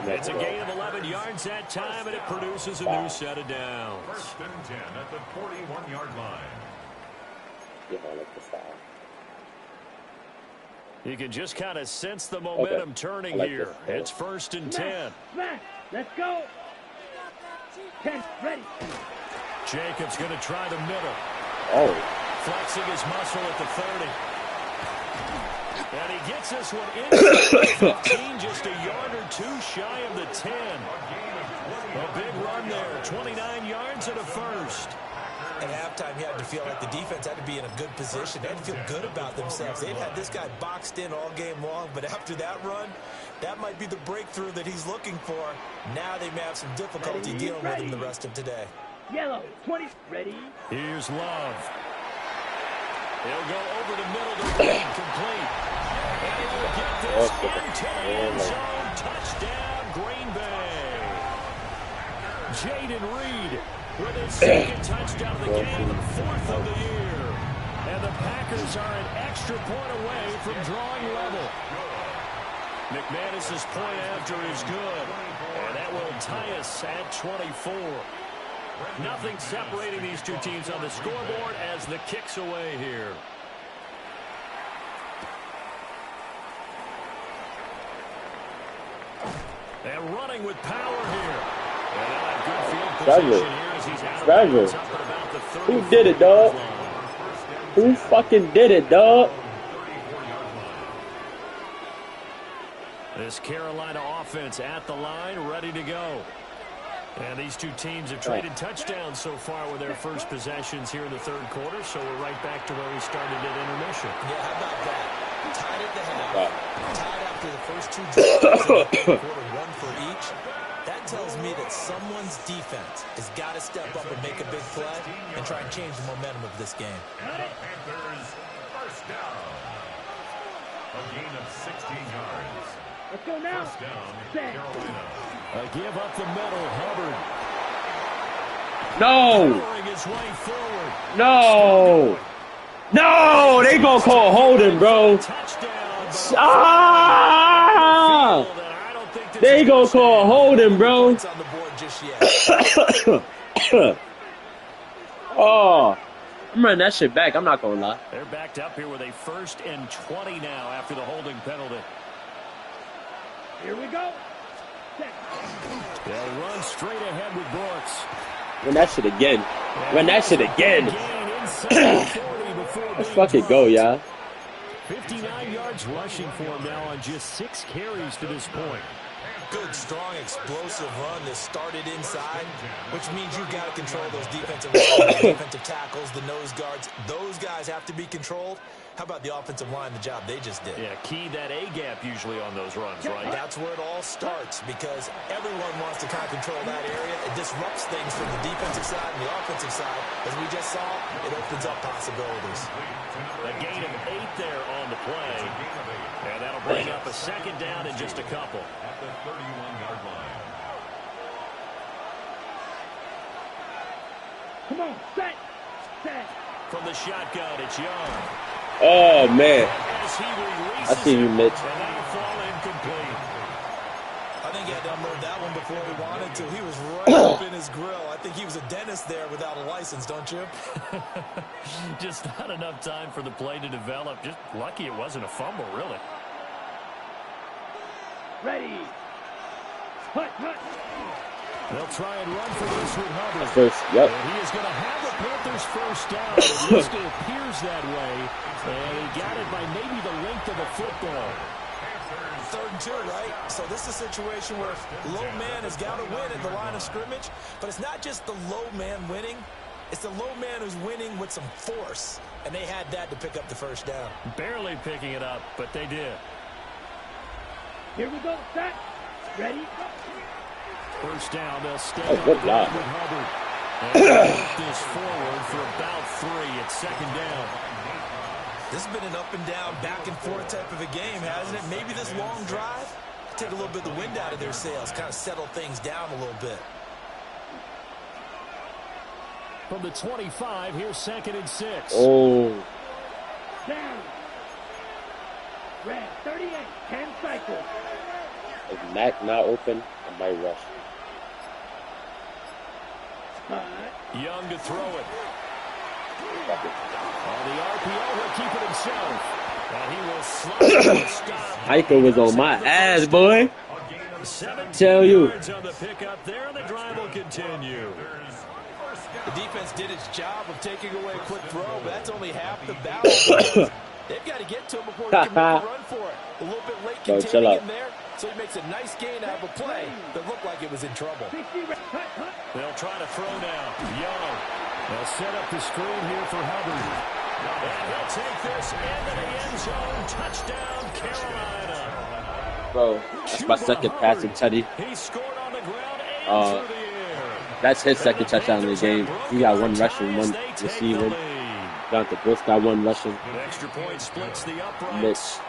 It's a gain of 11 yards that time, and it produces a new set of downs. First and 10 at the 41-yard line. Yeah, I like the style. You can just kind of sense the momentum turning like here. this. It's 1st and 10. Smash. Let's go. 10. Ready. Jacobs going to try the middle. Oh. Flexing his muscle at the 30. And he gets this one inside the 15, just a yard or two shy of the 10. A big run there, 29 yards and a first. At halftime, you had to feel like the defense had to be in a good position. They had to feel good about themselves. They'd had this guy boxed in all game long, but after that run, that might be the breakthrough that he's looking for. Now they may have some difficulty dealing with him the rest of today. Yellow. 20. Ready. Here's Love. He'll go over the middle to Reed, complete. And he will get this into the end zone. Touchdown, Green Bay. Jaden Reed with his second touchdown of the game, the 4th of the year. And the Packers are an extra point away from drawing level. McManus's point after is good, and that will tie us at 24. Nothing separating these two teams on the scoreboard as the kick's away here. And running with power here. And now a good field position here as he's out of bounds up at about the 34. Who did it, dog? Who fucking did it, dog? This Carolina offense at the line, ready to go. And these two teams have traded touchdowns so far with their first possessions here in the third quarter, so we're right back to where we started at intermission. Yeah, how about that? Tied at the half, tied after the first two drives in the third quarter, one for each. That tells me that someone's defense has got to step up and make a big play and try and change the momentum of this game. Panthers first down. A gain of 16 yards. Let's go now. First down, Carolina. A give up the middle, Hubbard. No. Powering his way forward. No. No, they gonna call holding, bro. Touchdown. Ah! They gonna call holding, bro. It's on the board just yet. Oh, I'm running that shit back. I'm not gonna lie. They're backed up here with a 1st and 20 now after the holding penalty. Here we go. They'll run straight ahead with Brooks. Run that shit again. Run that shit again. Let's fucking go, y'all. 59 yards rushing for him now on just 6 carries to this point. Good, strong, explosive run that started inside, which means you've got to control those defensive runs, defensive tackles, the nose guards. Those guys have to be controlled. How about the offensive line, the job they just did? Yeah, key that A-gap usually on those runs, right? That's where it all starts because everyone wants to kind of control that area. It disrupts things from the defensive side and the offensive side. As we just saw, it opens up possibilities. A gain of 8 there on the play. And that'll bring up a 2nd down in just a couple. At the 31-yard line. Come on, set. From the shotgun, it's Young. Oh man, As he I see you, Mitch. and that'll fall incomplete. I think he had to unload that one before he wanted to. He was right up in his grill. I think he was a dentist there without a license, don't you? Just not enough time for the play to develop. Just lucky it wasn't a fumble, really. Ready. Hut. They'll try and run for this with Hubbard. First, yep. And he is going to have the Panthers first down. At least it appears that way. And he got it by maybe the length of the football. 3rd and 2, right? So this is a situation where low man has got to win at the line of scrimmage. But it's not just the low man winning. It's the low man who's winning with some force. And they had that to pick up the first down. Barely picking it up, but they did. Here we go. Set. Ready. First down, they'll stay Oh, good on job. with Hubbard. And they'll move this forward for about 3 at 2nd down. This has been an up and down, back and forth type of a game, hasn't it? Maybe this long drive, take a little bit of the wind out of their sails, kind of settle things down a little bit. From the 25, here's 2nd and 6. Oh, Down. Red. 38. 10 cycles. if Mac not open, I might rush. Young to throw it. On the RPO, he'll keep it himself. And he will stop. Michael was on my ass, boy. 17 Tell you. yards on the pickup there, and the drive will continue. The defense did its job of taking away a quick throw, but that's only half the battle. They've got to get to him before he can make a run for it. A little bit late containing him there, so he makes a nice gain out of a play that looked like it was in trouble. They'll try to throw now. Young. They'll set up the screen here for Hubbard. And he'll take this into the end zone. Touchdown, Carolina. Bro, that's my 2nd passing Teddy. He scored on the ground and through the air. That's his 2nd touchdown in the game. He got 1 rushing, 1 receiving. Jonathan Brooks got 1 rushing. The extra point splits the uprights.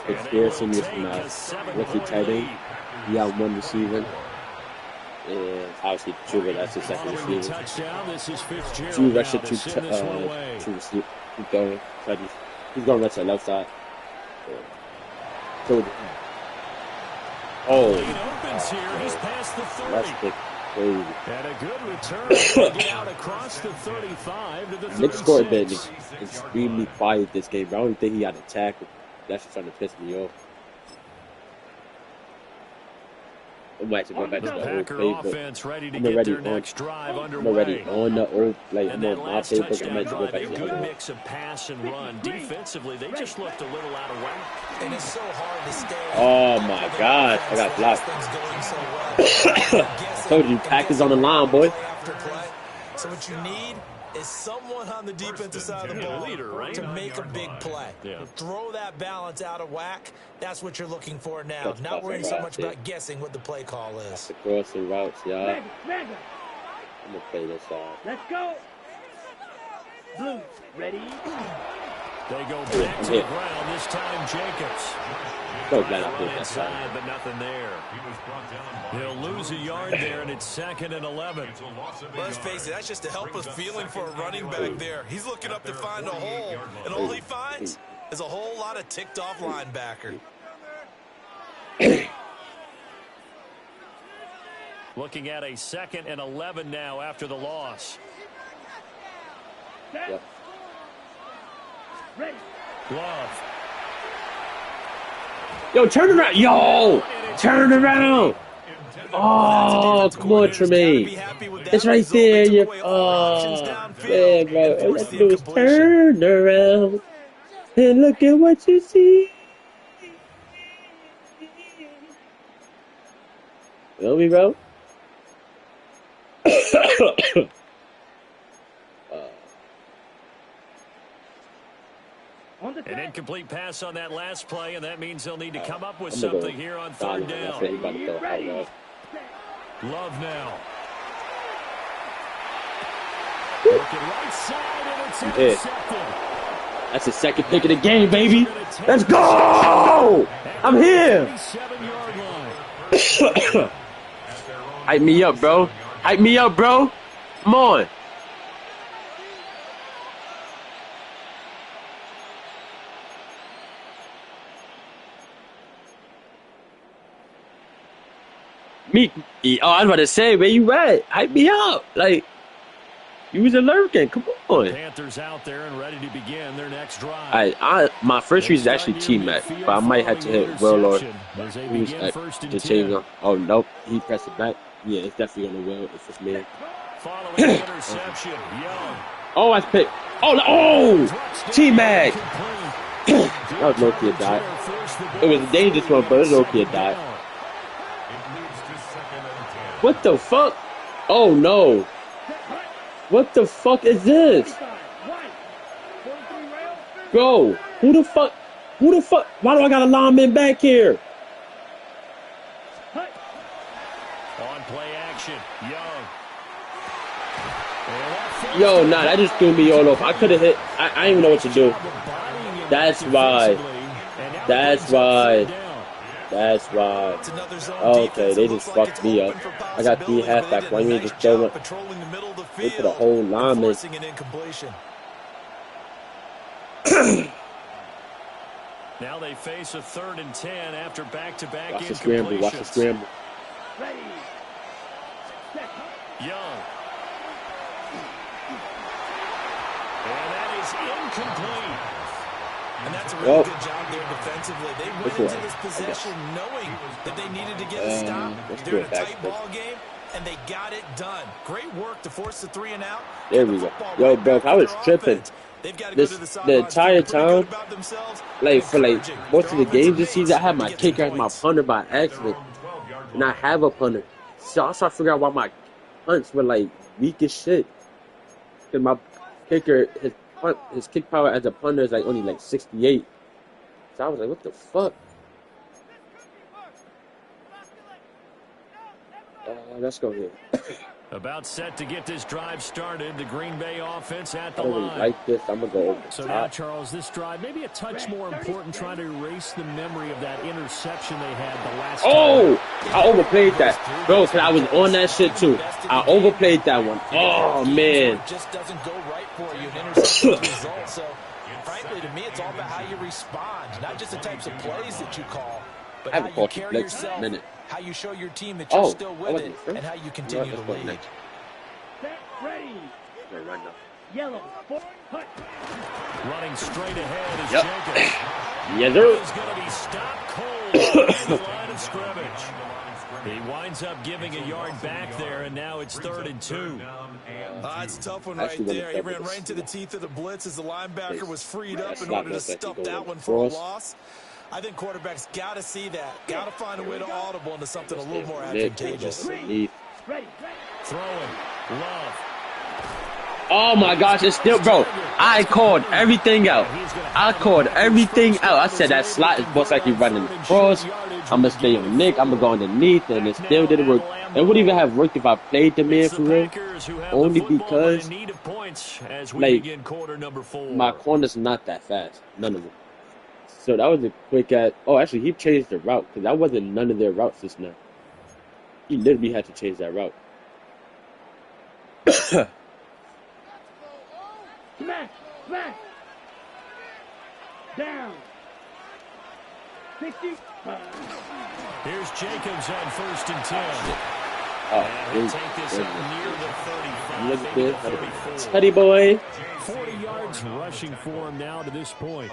Mitch McPherson with rookie tight end. He got 1 receiving. And obviously, Juba, that's his second receiver. Touchdown. This is Fitzgerald. Two rushing, two receiver. Keep going. He's going right to the left side. So, opens here. He's past the 30. That's big. Crazy. And a good return. Get out across the 35 to the 36. Nick Scored been extremely quiet this game. I don't think he had a tackle. That's just trying to piss me off. I'm actually going back to the old playbook. Offense ready to get their next drive underway. I'm already on the old, like, I'm on my playbook. I'm A actually going back to the good other one. mix of pass and run. Defensively, they just looked a little out of whack. And it's so hard to stay. Oh my gosh, I got blocked. I told you, Packers on the line, boy. So what you need is someone on the defensive side of the ball to make a big play. Throw that balance out of whack. That's what you're looking for now. Not worrying so much about guessing what the play call is. The crossing routes, y'all. I'm going to play this side. Let's go. Blue, ready? They go back to the ground. This time, Jacobs. So glad I played that Inside, side. but nothing there. He'll lose a yard there, and it's 2nd and 11. Let's face it, that's just a helpless feeling for a running back there. He's looking up to find a hole, and all he finds is a whole lot of ticked-off linebacker. Looking at a 2nd and 11 now after the loss. Yep. Ready. Love. Yo, turn around. Yo, turn around. Oh, come on, Tremaine. It's right there. Yeah, bro. All you have to do is turn around and look at what you see. Feel me, bro? An incomplete pass on that last play, and that means they'll need to come up with something here on 3rd down. Love now. Looking right side, and it's intercepted. That's the second pick of the game, baby. Let's go! I'm here. 37-yard line. Hype me up, bro. Hype me up, bro. Come on. Me, I was about to say, where you at? Hype me up. Like, you was lurking. Come on. Panthers out there and ready to begin their next drive. My first read is actually T-Mac, but I might have to hit Will or who's to change him. Oh, nope. He pressed it back. Yeah, it's definitely on the Will. It's just me. Following interception, Young. Oh, I picked. Oh, T-Mac. That was low-key a dot. It was a dangerous one, but it was low-key a dot. What the fuck? Oh, no. What the fuck is this? Bro, who the fuck? Why do I got a lineman back here? On play action, Young. Yo, nah, that just threw me all off. I could have hit. I didn't even know what to do. That's why. Okay, they just fucked me up. I got 3 halfbacks. Why didn't you just throw it? Wait for the whole lineman. Now they face a 3rd and 10 after back-to-back Watch the scramble. Watch the scramble. Young. And that is incomplete. And that's a really good job there defensively. They went into this possession knowing that they needed to get a stop. They're in a tight ball game, and they got it done. Great work to force the 3 and out. There we go. Yo, bro, I was tripping the entire time. Like, for like most of the games this season, I had my kicker as my punter by accident. And I have a punter. So I started figuring out why my punts were like weak as shit. Because my kicker, his kick power as a punter is like only like 68. So I was like, what the fuck? Let's go here. About set to get this drive started. The Green Bay offense at the I don't really line. like this. I'm going to go over the So top. now, Charles, this drive, maybe a touch more important, trying to erase the memory of that interception they had the last Oh, time. I overplayed that. Bro, because I was on that shit too. I overplayed that one. Oh, man. It just doesn't go right for you. An interception result. So, frankly, to me, it's all about how you respond. Not just the types of plays that you call, but how you carry yourself, how you show your team that you're still with it, and how you continue to lead. Set, ready. Right now. Yellow. Hut. Running straight ahead is Jenkins. Yes, sir. He's going to be stopped cold on the line of scrimmage. He winds up giving a yard back there, and now it's 3rd and 2. It's a tough one right there. He ran right into the teeth of the blitz as the linebacker was freed up in order to stuff that one for a loss. I think quarterbacks got to see that. Got to find a way to audible into something a little more advantageous. Ready. Throwing. Love. Oh my gosh, it's still, bro. I called everything out. I said that slot is most likely running across. I'm going to stay on Nick. I'm going to go underneath, and it still didn't work. It wouldn't even have worked if I played the man for real. Only because, like, my corner's not that fast. None of them. So that was a quick ass. Oh, actually, he changed the route because that wasn't none of their routes just now. He literally had to change that route. Smash. Smash. Down. 60. Here's Jacobs on 1st and 10. Oh, and take this up near the 35. Look good. Teddy boy. 40 yards rushing for him now to this point.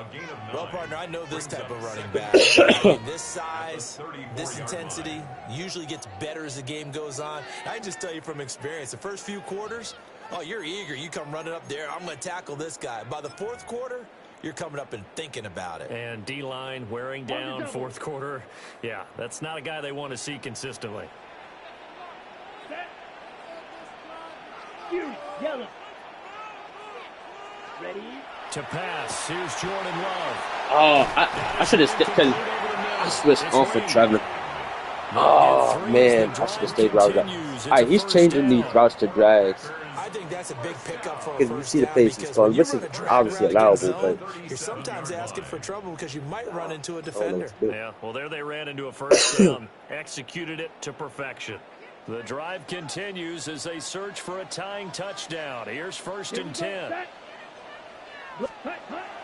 Well, partner, I know this type of running back. I mean, this size, this intensity usually gets better as the game goes on. I can just tell you from experience, the first few quarters, oh, you're eager. You come running up there. I'm going to tackle this guy. By the 4th quarter, you're coming up and thinking about it. And D-line wearing down 4th quarter. Yeah, that's not a guy they want to see consistently. Yellow. Ready? To pass. Here's Jordan Love. Oh, I should have stayed because I switched on for Trevor. Oh, man. I should have stayed where I was at. All right, he's changing these routes to drags. I think that's a big pickup for Because you see the pace he's going. This is obviously allowable, but you're sometimes asking for trouble because you might run into a defender. Yeah, well, there they ran into a first down. Executed it to perfection. The drive continues as they search for a tying touchdown. Here's 1st and 10.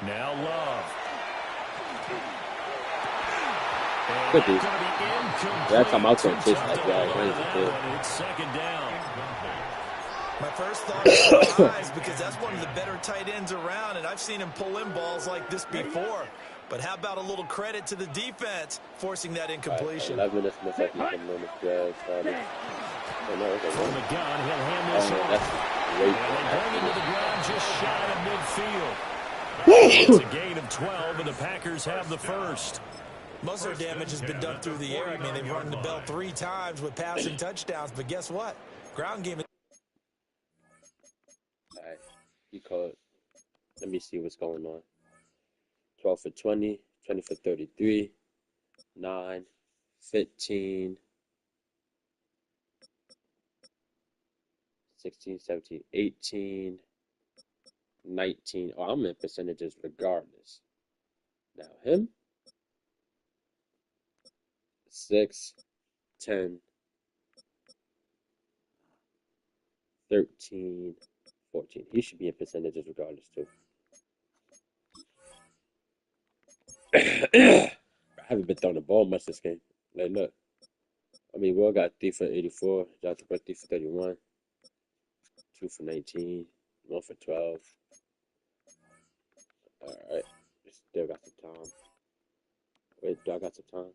Now Love. could be. That's how I'm out there chasing that guy. It's 2nd down. My first thought is surprise because that's one of the better tight ends around, and I've seen him pull in balls like this before. But how about a little credit to the defense forcing that incompletion? 11 minutes, most likely coming on the drive. From the gun, he'll hand this off. That's great. And they bring him to the ground just shy of midfield. It's a gain of 12, and the Packers have the first. Most of their damage has been done through the air. I mean, they've rung the bell 3 times with passing touchdowns, but guess what? Ground game is... All right, you call it. Let me see what's going on. 12 for 20, 20 for 33, 9, 15, 16, 17, 18, 19. Oh, I'm in percentages regardless. Now him, 6, 10, 13, 14. He should be in percentages regardless too. I haven't been throwing the ball much this game. Like, look. I mean, we all got 3 for 84. Johnson got 3 for 31. 2 for 19. 1 for 12. Alright. Still got some time. Wait, do I got some time?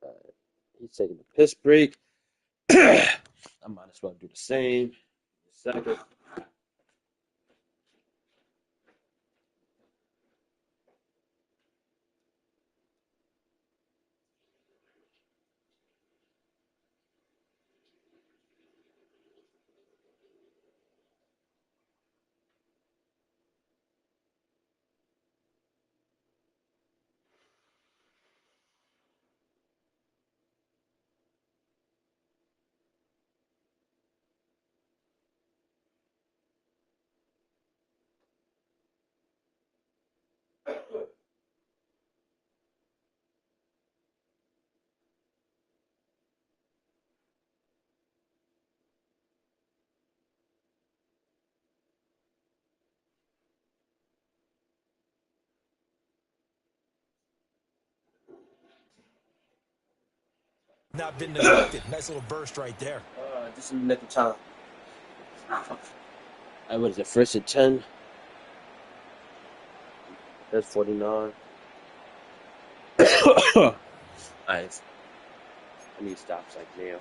Alright. He's taking the piss break. I might as well do the same. Second. not been neglected. Nice little burst right there. Just in the nick of time. What is it? 1st and 10. That's 49. Nice. I need stops like now.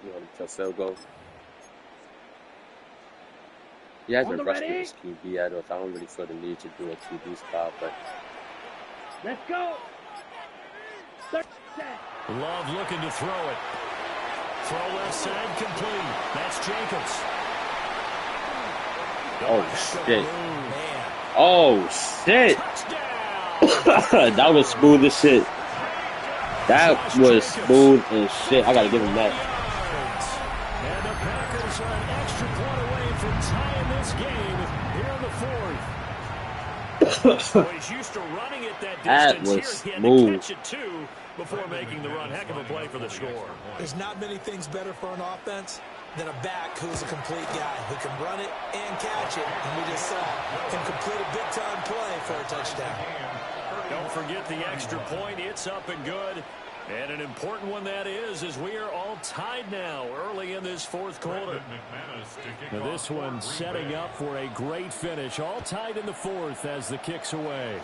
You want to field goal. He hasn't rushed with his QB yet, so I don't really feel the need to do a QB spot, but let's go. Love looking to throw it. Throw left side complete. That's Jacobs. Oh shit. Oh shit. That was smooth as shit. That was smooth as shit. I gotta give him that. And the Packers are an extra point away from tying this game here in the 4th. So he's used to running it that distance. That was here. He had smooth. to catch it too before making the run. Heck of a play for the score. There's not many things better for an offense than a back who's a complete guy who can run it and catch it. And we just saw him complete a big-time play for a touchdown. Don't forget the extra point. It's up and good. And an important one that is, as we are all tied now early in this 4th quarter. Now this one setting up for a great finish. All tied in the 4th as the kick's away.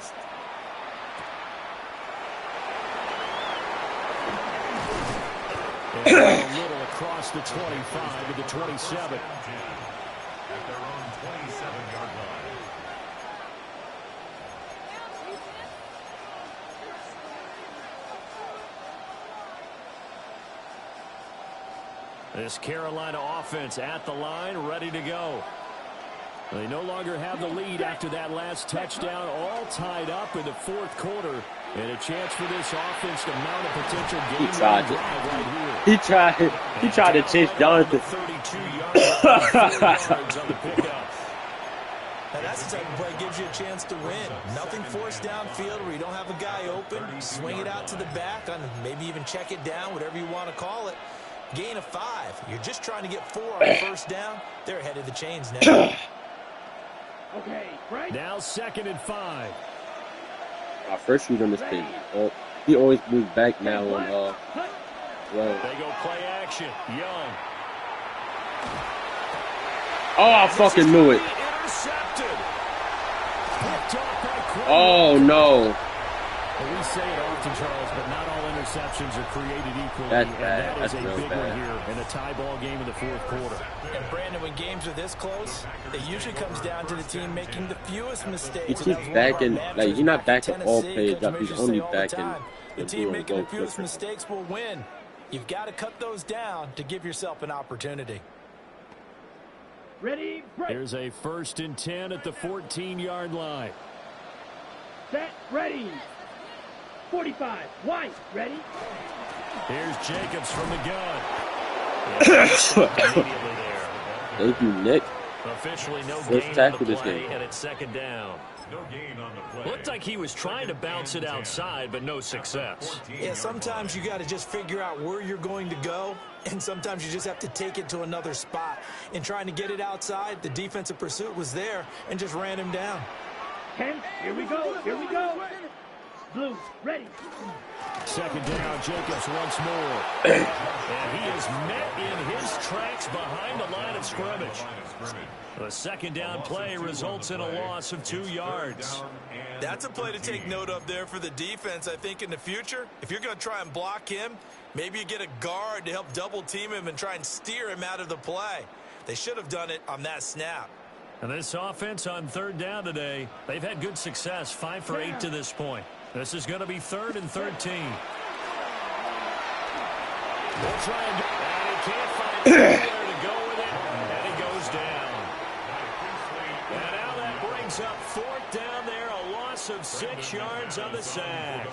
And a little across the 25 to the 27. At their own 27-yard line. This Carolina offense at the line, ready to go. They no longer have the lead after that last touchdown, all tied up in the 4th quarter. And a chance for this offense to mount a potential game drive right here. He tried to chase Jonathan. 32 yards on the pickup. Now that's the type of play that gives you a chance to win. Nothing forced downfield where you don't have a guy open. Swing it out to the back, and maybe even check it down, whatever you want to call it. Gain of 5. You're just trying to get 4 on the 1st down. They're ahead of the chains now. Okay, right. Now 2nd and 5. Our first read on this thing. He always moves back now on well. They go play action. Young. Oh, I fucking knew it. Intercepted. Picked off by Oh no. Well, we say it often, Charles, but not all interceptions are created equally. That's and bad. that is That's a real big bad. one here in a tie ball game in the 4th quarter. And Brandon, when games are this close, it usually comes down to the team making the fewest mistakes. He keeps backing, like he's not backing all plays up. He's only backing the team making the fewest mistakes will win. You've got to cut those down to give yourself an opportunity. Ready, break. Here's a 1st and 10 at the 14-yard line. Set, ready. 45, wide, ready. Here's Jacobs from the gun. Immediately there. Thank you, Nick. Officially no First gain tackle on the this play, game. and it's 2nd down. No gain on the play. Looked like he was trying to bounce it outside, but no success. Yeah, sometimes you got to just figure out where you're going to go, and sometimes you just have to take it to another spot. In trying to get it outside, the defensive pursuit was there and just ran him down. 10, here we go, here we go. Blue, ready. 2nd down, Jacobs once more. And he is met in his tracks behind the line of scrimmage. The 2nd down play results in a loss of 2 yards. That's a play to take note of there for the defense, I think, in the future. If you're going to try and block him, maybe you get a guard to help double team him and try and steer him out of the play. They should have done it on that snap. And this offense on 3rd down today, they've had good success, 5 for 8 to this point. This is going to be 3rd and 13. They'll try and he can't find anywhere to go with it, and he goes down. And now that brings up 4th down there, a loss of 6 yards on the sack.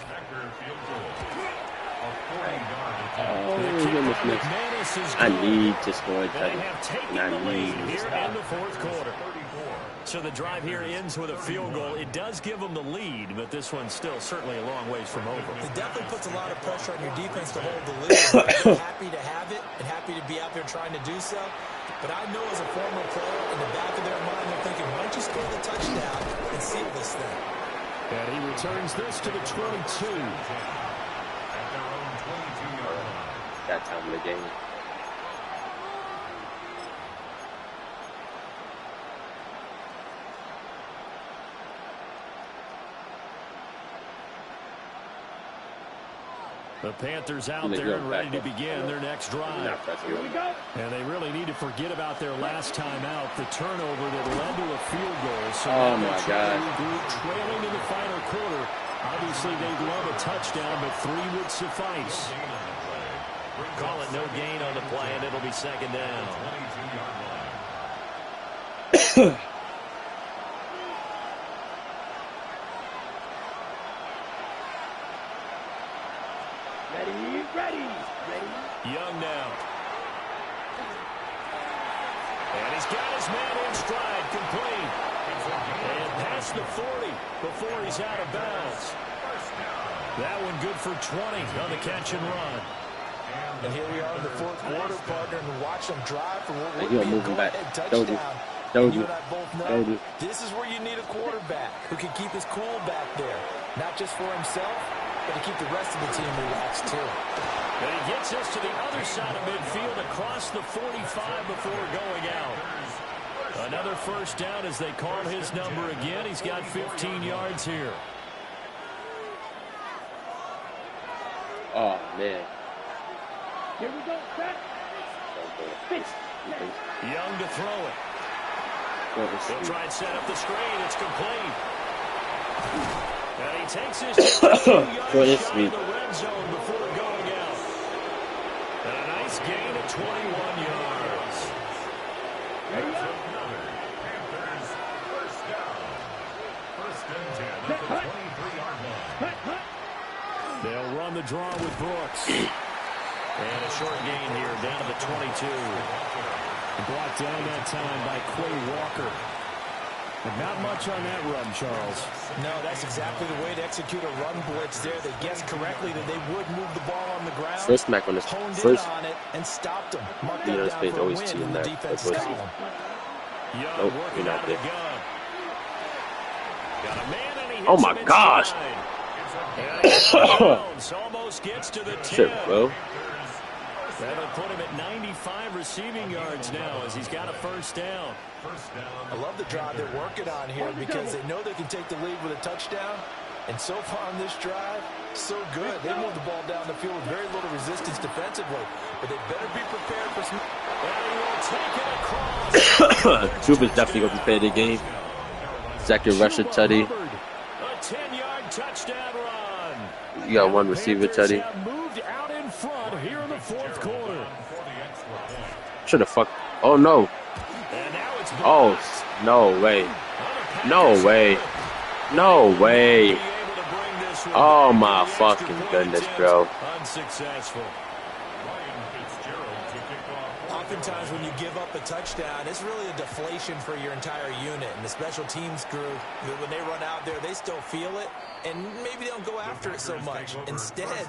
I need to score a They touchdown. have taken And the I lead need to here stop. in the 4th quarter. So the drive here ends with a field goal. It does give them the lead, but this one's still certainly a long ways from over. It definitely puts a lot of pressure on your defense to hold the lead. They're happy to have it and happy to be out there trying to do so. But I know as a former player, in the back of their mind, they're thinking, why don't you score the touchdown and seal this thing? And he returns this to the 22. At their own 22. that time of the game. The Panthers out there and ready to begin their next drive. Here we go. And they really need to forget about their last time out, the turnover that led to a field goal. So oh my God. Trailing in the final quarter. Obviously, they'd love a touchdown, but 3 would suffice. Call it no gain on the play, and it'll be second down. Ready. Young now. And he's got his man in stride, complete. And past the 40 before he's out of bounds. That one good for 20 on the catch and run. And here we are in the fourth quarter, partner, and watch them drive for what would be a go-ahead touchdown. You and I both know this is where you need a quarterback who can keep his cool back there, not just for himself, but to keep the rest of the team relaxed too. And he gets us to the other side of midfield across the 45 before going out. Another first down as they call his number again. He's got 15 yards here. Oh, man. Here we go. Set. Pitch. Young to throw it. He'll try and set up the screen. It's complete. And he takes his 2-yard shot in the red zone before going out. And a nice gain of 21 yards. Ready up. Panthers first down. First and 10 at the 23-yard line. They'll run the draw with Brooks. And a short gain here down to the 22. Brought down that time by Quay Walker. But not much on that run, Charles. No, that's exactly the way to execute a run blitz there. They guessed correctly that they would move the ball on the ground. First smack on this. Honed First. in on it and stopped them. Marked You know, that down for a always win team in the that. defense's column. Young Nope, working you're out not of the there. gun. Got a man and he hits Oh my him gosh. inside. Almost gets to the 10. Shit, bro. That'll put him at 95 receiving yards now as he's got a first down. I love the drive they're working on here because they know they can take the lead with a touchdown. And so far on this drive, so good. They moved the ball down the field with very little resistance defensively. But they better be prepared for some... And he will take it across. Chuba's definitely going to be playing the game. Second rusher, Teddy. A 10-yard touchdown run. You got one receiver, Teddy. Moved out in front here in the fourth quarter. Should have fucked. Oh, no. And now it's Oh, no way. No way. No way. Oh, my fucking goodness, bro. Unsuccessful. Oftentimes when you give up a touchdown, it's really a deflation for your entire unit. And the special teams group, when they run out there, they still feel it. And maybe they don't go after it so much. Instead,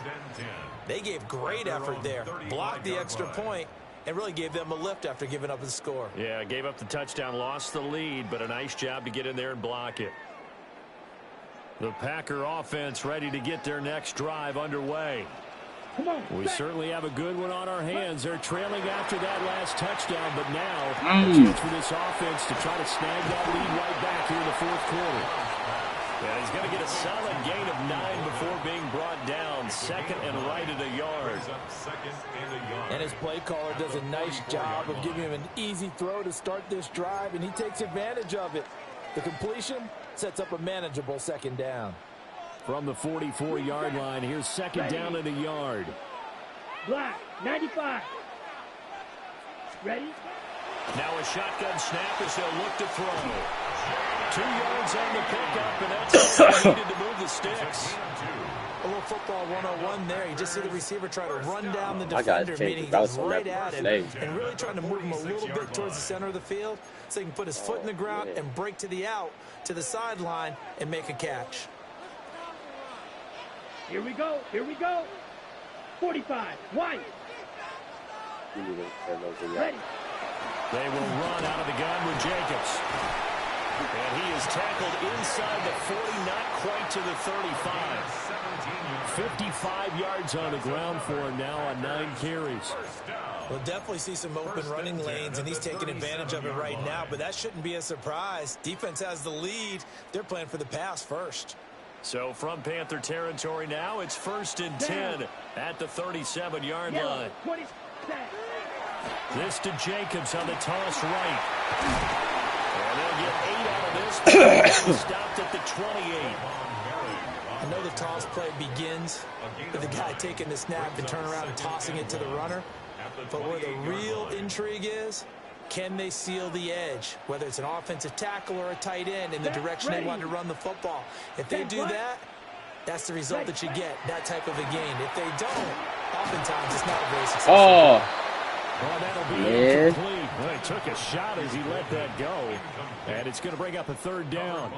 they gave great effort there. Blocked the extra point and really gave them a lift after giving up the score. Yeah, gave up the touchdown, lost the lead, but a nice job to get in there and block it. The Packer offense ready to get their next drive underway. We certainly have a good one on our hands. They're trailing after that last touchdown, but now a chance for this offense to try to snag that lead right back here in the fourth quarter. Yeah, he's going to get a solid gain of 9 before being brought down. Second and right at a yard. And his play caller does a nice job of giving him an easy throw to start this drive, and he takes advantage of it. The completion sets up a manageable second down. From the 44-yard line, here's second down and a yard. Black, 95. Ready? Now a shotgun snap as they'll look to throw. 2 yards on the pickup, and that's all they needed to move the sticks. A little football 101 there. You just see the receiver try to run down the I gotta defender, change meaning the he goes routes on right that at him leg. and really trying to move him a little bit towards the center of the field so he can put his foot in the ground man. and break to the out, to the sideline, and make a catch. Here we go. 45. White. You need to turn those in. Ready. They will run out of the gun with Jacobs. And he is tackled inside the 40, not quite to the 35. 55 yards on the ground for him now on 9 carries. We'll definitely see some open running lanes, and he's taking advantage of it right now, but that shouldn't be a surprise. Defense has the lead. They're playing for the pass first. So from Panther territory now, it's 1st and 10 at the 37-yard line. This to Jacobs on the toss right. And they'll get 8 out of this. Stopped at the 28. I know the toss play begins with the guy taking the snap and turn around and tossing it to the runner. But where the real intrigue is, can they seal the edge, whether it's an offensive tackle or a tight end in the direction they want to run the football? If they do that, that's the result that you get, that type of a gain. If they don't, oftentimes it's not a very successful. Well, that'll be incomplete. Well, he took a shot as he let that go, and it's going to bring up a 3rd down.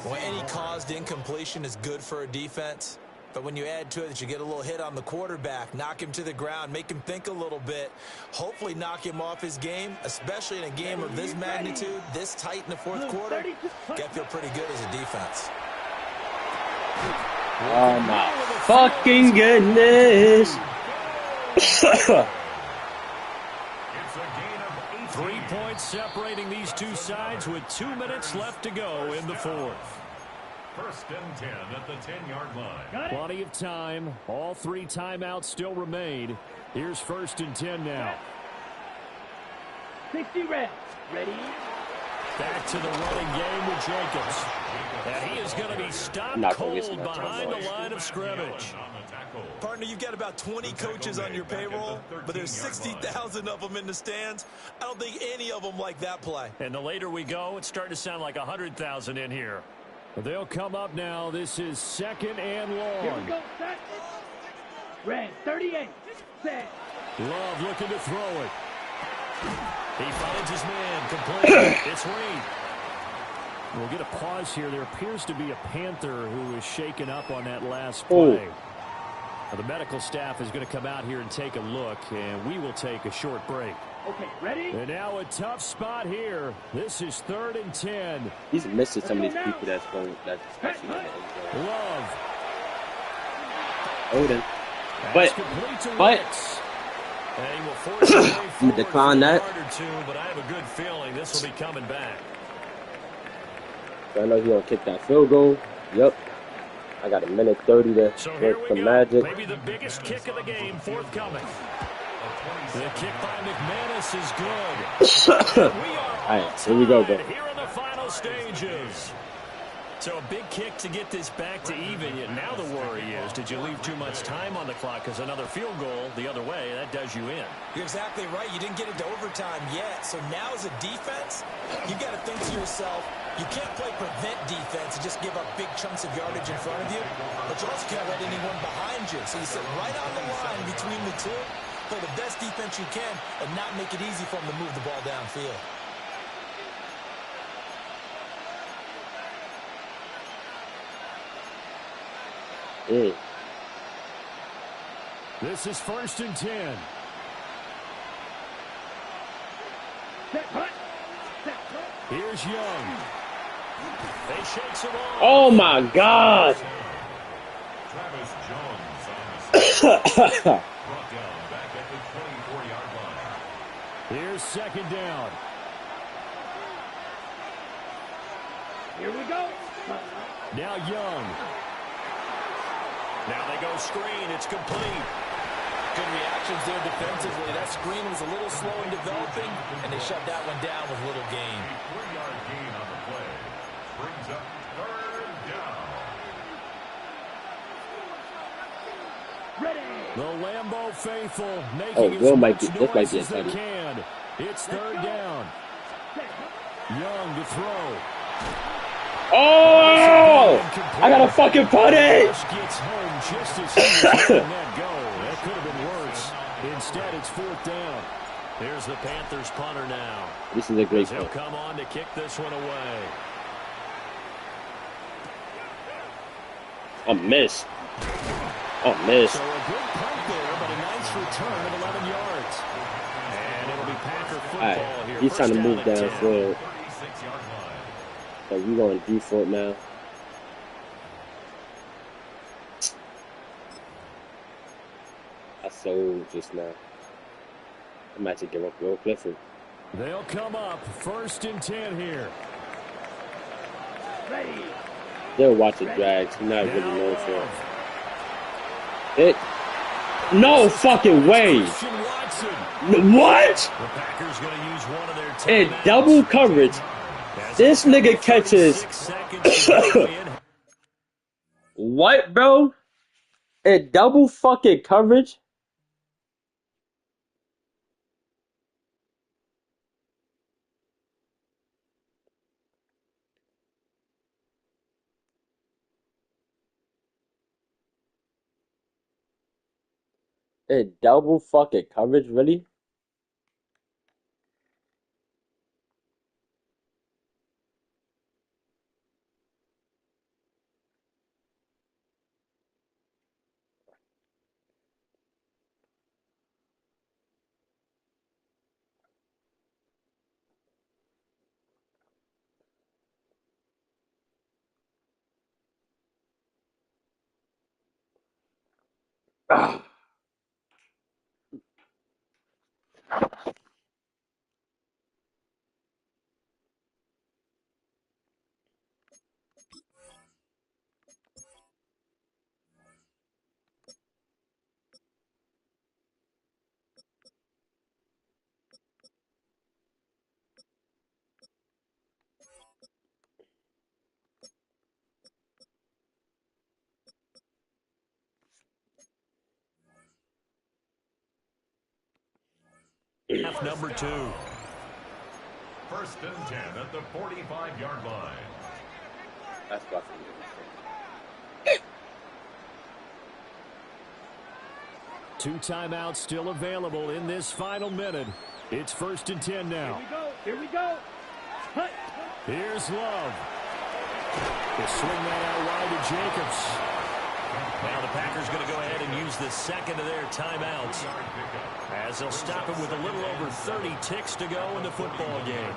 Well, any caused incompletion is good for a defense, but when you add to it that you get a little hit on the quarterback, knock him to the ground, make him think a little bit, hopefully knock him off his game, especially in a game of this magnitude, this tight in the 4th quarter, got to feel pretty good as a defense. Oh my fucking goodness. 3 points separating these two sides with 2 minutes left to go in the 4th. 1st and 10 at the 10-yard line. Plenty of time. All 3 timeouts still remain. Here's 1st and 10 now. 60 reps. Ready? Back to the running game with Jacobs. And he is going to be stopped cold behind the line of scrimmage. Partner, you've got about 20 coaches on your payroll, but there's 60,000 of them in the stands. I don't think any of them like that play. And the later we go, it's starting to sound like 100,000 in here. They'll come up now. This is 2nd and long. Here we go, set. Red, 38. Set. Love looking to throw it. He finds his man. Complete. It's Reed. We'll get a pause here. There appears to be a Panther who is shaken up on that last play. Now, the medical staff is going to come out here and take a look, and we will take a short break. Okay, ready? And now a tough spot here. This is 3rd and 10. He's missing some of these people that's actually in the end zone. Love. Odin. But I'm going to decline that. But I have a good feeling this will be coming back. So I know he's going to kick that field goal. Yep. I got a minute 30 to work some magic. Maybe the biggest kick of the game forthcoming. The kick by McManus is good. All right, here we go, bro. Here in the final stages. So a big kick to get this back to even. Yet now the worry is, did you leave too much time on the clock? Because another field goal the other way, that does you in. You're exactly right. You didn't get into overtime yet. So now as a defense, you got to think to yourself, you can't play prevent defense and just give up big chunks of yardage in front of you. But you also can't let anyone behind you. So you sit right on the line between the two, play the best defense you can, and not make it easy for them to move the ball downfield. This is 1st and 10. Here's Young. They shake some off. Oh my God! Travis Jones brought down back at the 24-yard line. Here's 2nd down. Here we go. Now Young. Now they go screen. It's complete. Good reactions there defensively. That screen was a little slow in developing, and they shut that one down with little gain. A 3-yard gain on the play brings up 3rd down. Ready. The Lambeau faithful making Will as might much be, this might noise be a as they touchdown. can. It's 3rd down. Young to throw. Oh! I gotta fucking put it! Gets home just as he was letting that go. That could have been worse. Instead, it's 4th down. Here's the Panthers punter now. This is a great He'll play. come on to kick this one away. I missed. Oh, missed. So a good punt there, but a nice return of 11 yards. And it'll be Packer football here. He's trying to move downfield. So we going default now. I sold just now. I might have to give up Will Clifford. They'll come up 1st and 10 here. Ready. They'll watch the drags. He's not really known for it. No fucking way. What? The Packers going to use one of their In double coverage. This nigga catches. What, bro? In double fucking coverage? In double fucking coverage, really? Ah. Half number 2. 1st and 10 at the 45-yard line. That's fucking Two timeouts still available in this final minute. It's 1st and 10 now. Here we go. Here we go. Hut. Here's Love. They swing that out wide to Jacobs. Now the Packers going to go ahead and use the second of their timeouts, as they'll stop it with a little over 30 ticks to go in the football game.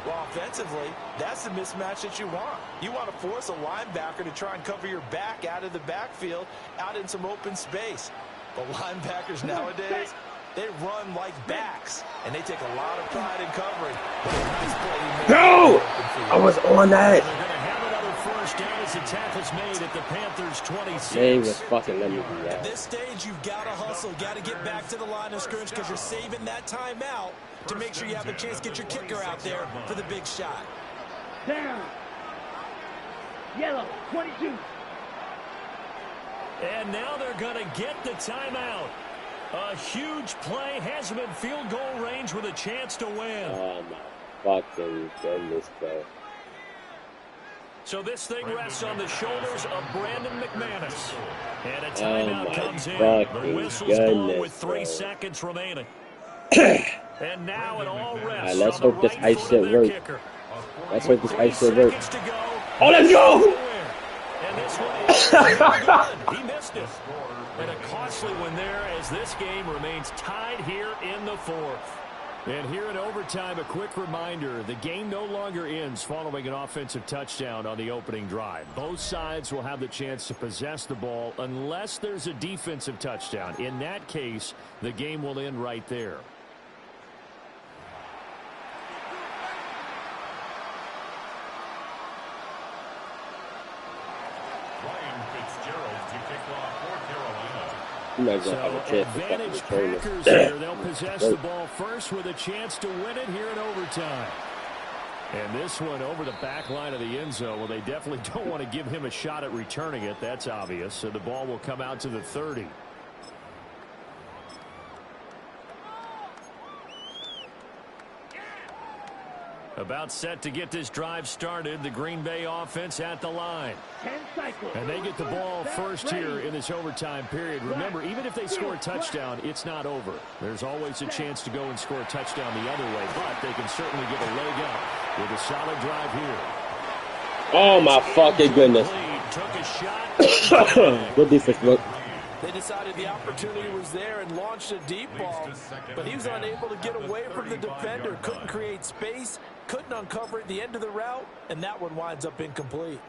Well, offensively, that's the mismatch that you want. You want to force a linebacker to try and cover your back out of the backfield, out in some open space. But linebackers nowadays, they run like backs, and they take a lot of pride in covering. Nice play. No! I was on that. They're going to have another first down as the tackle's made at the Panthers' 26. They was fucking let me do At that. this stage, you've got to hustle, got to get back to the line of scrimmage because you're saving that timeout to make sure you have a chance to get your kicker out there for the big shot. Down. Yellow. 22. And now they're going to get the timeout. A huge play has them in field goal range with a chance to win. Oh my fucking goodness, bro. So this thing rests on the shoulders of Brandon McManus. And a timeout comes in. The whistle's blown with 3 seconds remaining. And now it all rests. Alright, let's on the hope this right ice foot shit of their works. kicker. Let's hope this 3 ice shit works. seconds to go. Oh, let's go! And this one is good. He missed it. And a costly one there as this game remains tied here in the 4th. And here in overtime, a quick reminder, the game no longer ends following an offensive touchdown on the opening drive. Both sides will have the chance to possess the ball unless there's a defensive touchdown. In that case, the game will end right there. So advantage Packers here. They'll possess the ball first with a chance to win it here in overtime. And this one over the back line of the end zone. Well, they definitely don't want to give him a shot at returning it. That's obvious. So the ball will come out to the 30. About set to get this drive started. The Green Bay offense at the line. 10 cycles. And they get the ball first here in this overtime period. Remember, even if they score a touchdown, it's not over. There's always a chance to go and score a touchdown the other way, but they can certainly get a leg up with a solid drive here. Oh my fucking goodness. Took a shot. Good defense, look. They decided the opportunity was there and launched a deep ball, but he was unable to get away from the defender, couldn't create space, couldn't uncover at the end of the route, and that one winds up incomplete.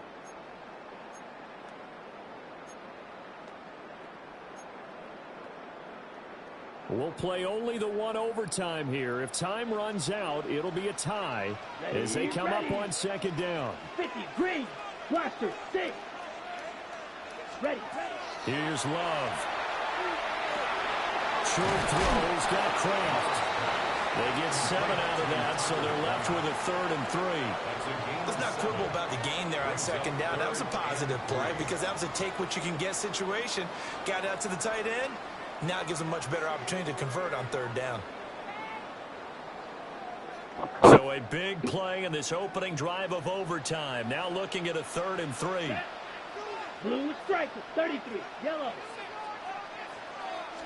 We'll play only the one overtime here. If time runs out, it'll be a tie as they come up on second down. 50, green, blaster, 6. Ready. Here's Love. Short throws, got Kraft. They get 7 out of that, so they're left with a 3rd and 3. Let's not quibble about the gain there on second down. That was a positive play because that was a take-what-you-can-get situation. Got out to the tight end. Now it gives them a much better opportunity to convert on 3rd down. So a big play in this opening drive of overtime. Now looking at a 3rd and 3. Blue striker, 33, yellow.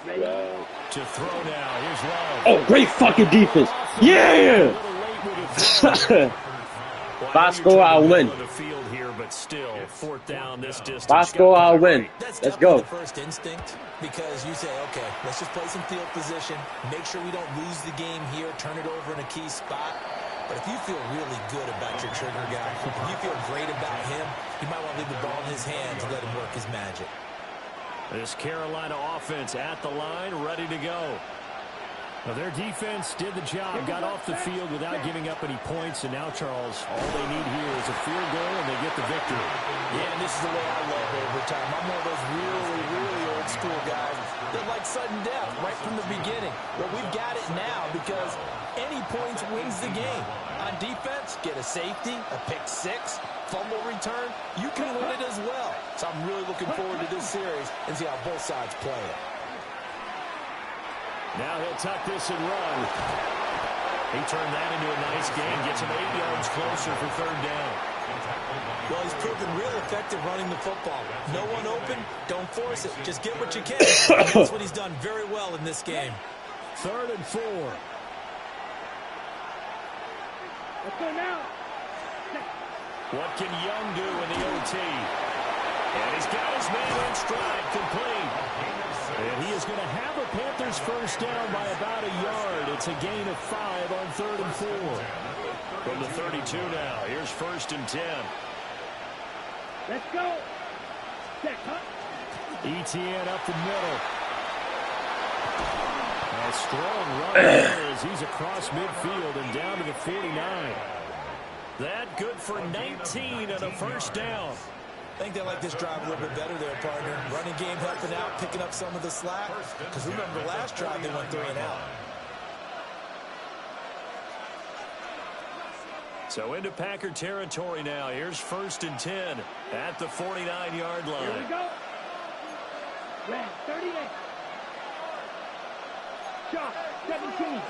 Ready. To throw now. Here's Love. Oh, great fucking defense. Yeah! Bosco, I'll win. But still, 4th down this distance. Bosco, I'll win. Let's go. The first instinct, because you say, okay, let's just play some field position, make sure we don't lose the game here, turn it over in a key spot. But if you feel really good about your trigger guy, if you feel great about him, you might want to leave the ball in his hands and let him work his magic. This Carolina offense at the line, ready to go. Well, their defense did the job, got off the field without giving up any points, and now, Charles, all they need here is a field goal, and they get the victory. Yeah, and this is the way I love overtime. I'm one of those really, really old school guys that like sudden death right from the beginning. But we've got it now because any points wins the game. On defense, get a safety, a pick 6, fumble return. You can win it as well. So I'm really looking forward to this series and see how both sides play it. Now he'll tuck this and run. He turned that into a nice gain, gets him 8 yards closer for 3rd down. Well, he's proven real effective running the football. No one open, don't force it. Just get what you can. And that's what he's done very well in this game. 3rd and 4. Let's go now. What can Young do in the OT? And he's got his man in stride, complete. And he is going to have a Panthers first down by about a yard. It's a gain of 5 on 3rd and 4. From the 32 now, here's 1st and 10. Let's go. Check, huh? ETN up the middle. A strong run there as he's across midfield and down to the 49. That good for 19 and a first down. I think they like this drive a little bit better there, partner. Running game helping out, picking up some of the slack. Because remember, the last drive they went 3 and out. So into Packer territory now. Here's 1st and 10 at the 49-yard line. Here we go. Red, 38. Shot, 17.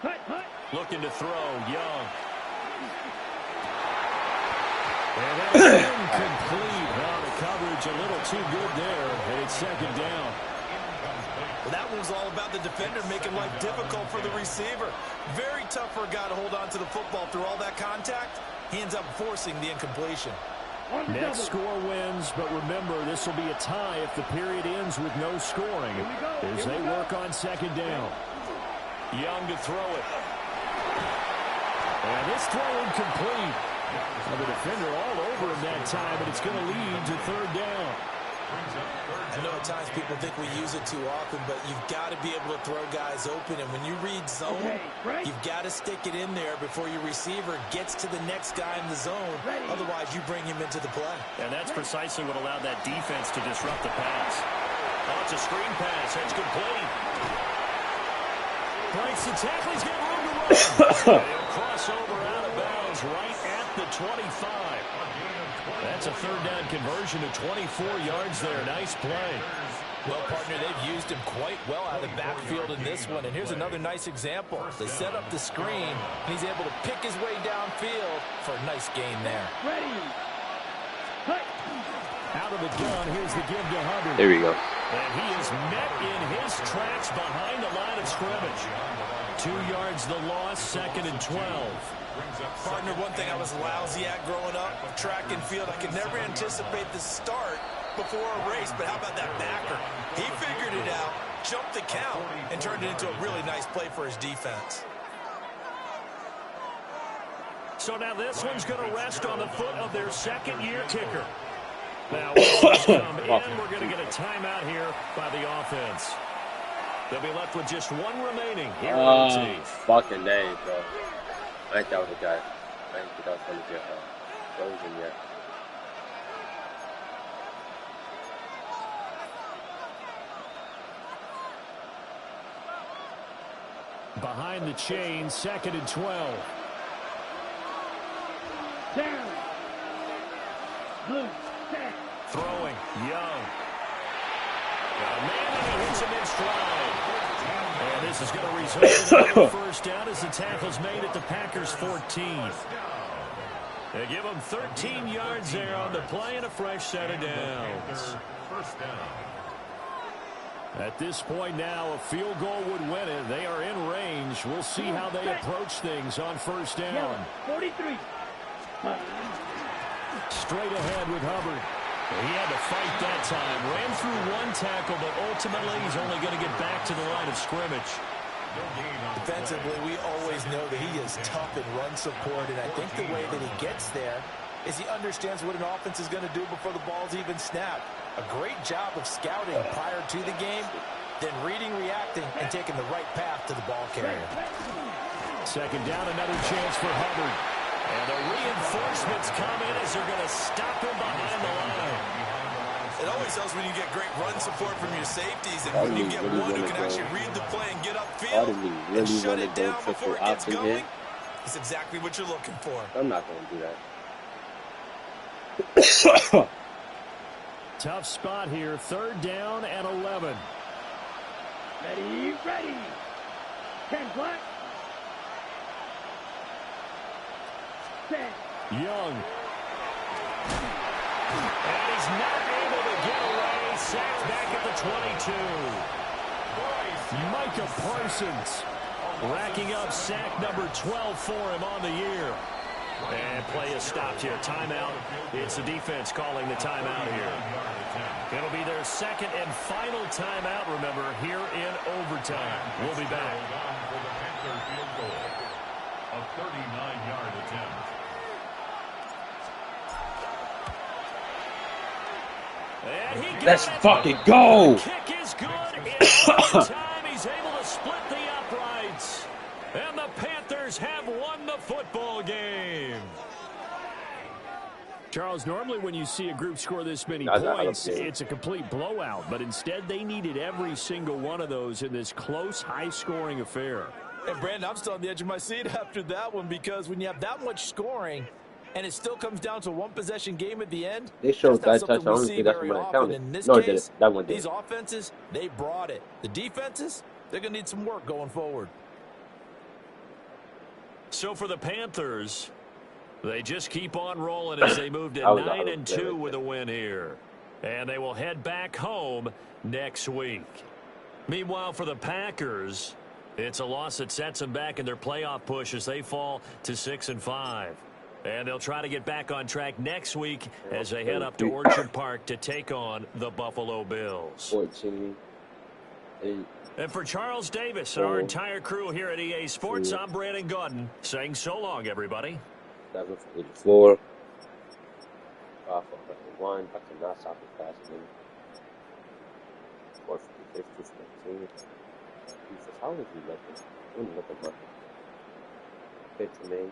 Hut, hut. Looking to throw, Young. And that's incomplete. Well, the coverage a little too good there, and it's 2nd down. Well, that one was all about the defender making life difficult for the receiver. Very tough for a guy to hold on to the football through all that contact. He ends up forcing the incompletion. Next score wins, but remember, this will be a tie if the period ends with no scoring as they work on 2nd down. Young to throw it. And this throw incomplete. Well, the defender all over him that time, but it's going to lead to 3rd down. I know at times people think we use it too often, but you've got to be able to throw guys open. And when you read zone, you've got to stick it in there before your receiver gets to the next guy in the zone. Otherwise, you bring him into the play. And that's precisely what allowed that defense to disrupt the pass. Oh, it's a screen pass. That's complete. Breaks the tackle. He's got room to run. He'll cross over out of bounds right at the 25. That's a 3rd down conversion to 24 yards there. Nice play. Well, partner, they've used him quite well out of the backfield in this one. And here's another nice example. They set up the screen, and he's able to pick his way downfield for a nice gain there. Ready. Hut. Out of the gun, here's the give to Hubbard. There we go. And he is met in his tracks behind the line of scrimmage. 2 yards the loss, 2nd and 12. Partner, one thing I was lousy at growing up, track and field, I could never anticipate the start before a race, but how about that backer? He figured it out, jumped the count and turned it into a really nice play for his defense. So now this one's going to rest on the foot of their second-year kicker. Now, when this come in, we're going to get a timeout here by the offense. They'll be left with just one remaining here on the team. Fucking name, bro. I think that was a guy. I didn't think that was going to get frozen yet. Behind the chain, 2nd and 12. Down. Blue. Set. Throwing. Young. Got a man and he hits him in stride. And this is going to result in another first down as the tackle's made at the Packers' 14. They give them 13 yards there on the play and a fresh set of downs. First down. At this point now, a field goal would win it. They are in range. We'll see how they approach things on first down. 43. Straight ahead with Hubbard. He had to fight that time. Ran through one tackle, but ultimately he's only going to get back to the line of scrimmage. Defensively, we always know that he is tough in run support, and I think the way that he gets there is he understands what an offense is going to do before the ball's even snapped. A great job of scouting prior to the game, then reading, reacting, and taking the right path to the ball carrier. Second down, another chance for Hubbard. And the reinforcements come in as they're going to stop him behind the line. It always helps when you get great run support from your safeties, and when you get one who can actually read the play and get upfield and shut it down before it gets going, it's exactly what you're looking for. I'm not going to do that. Tough spot here, 3rd down and 11. Ready, ready. 10 black. Set. Young. And he's not able to get away. Sacked back at the 22. Micah Parsons racking up sack number 12 for him on the year. And play is stopped here. Timeout. It's the defense calling the timeout here. It'll be their second and final timeout, remember, here in overtime. We'll be back. A 39-yard attempt. Let's fucking go! The kick is good. In overtime, he's able to split the uprights. And the Panthers have won the football game. Charles, normally when you see a group score this many points, it's a complete blowout. But instead, they needed every single one of those in this close, high-scoring affair. And, Brandon, I'm still on the edge of my seat after that one, because when you have that much scoring and it still comes down to a one-possession game at the end, they showed that touch. I don't think that's what I counted. In this No, case, it didn't. That one did. These offenses, they brought it. The defenses, they're going to need some work going forward. So for the Panthers, they just keep on rolling as they move to 9-2 with a win here. And they will head back home next week. Meanwhile, for the Packers, it's a loss that sets them back in their playoff push as they fall to 6-5. And they'll try to get back on track next week as they head up to Orchard Park to take on the Buffalo Bills. 14. 8. And for Charles Davis and our entire crew here at EA Sports, I'm Brandon Gordon saying so long, everybody. 7 for 84. 5 for 1. I cannot stop the pass again. 4 for 50, 15. Jesus, how was he looking? I want to look at my 15.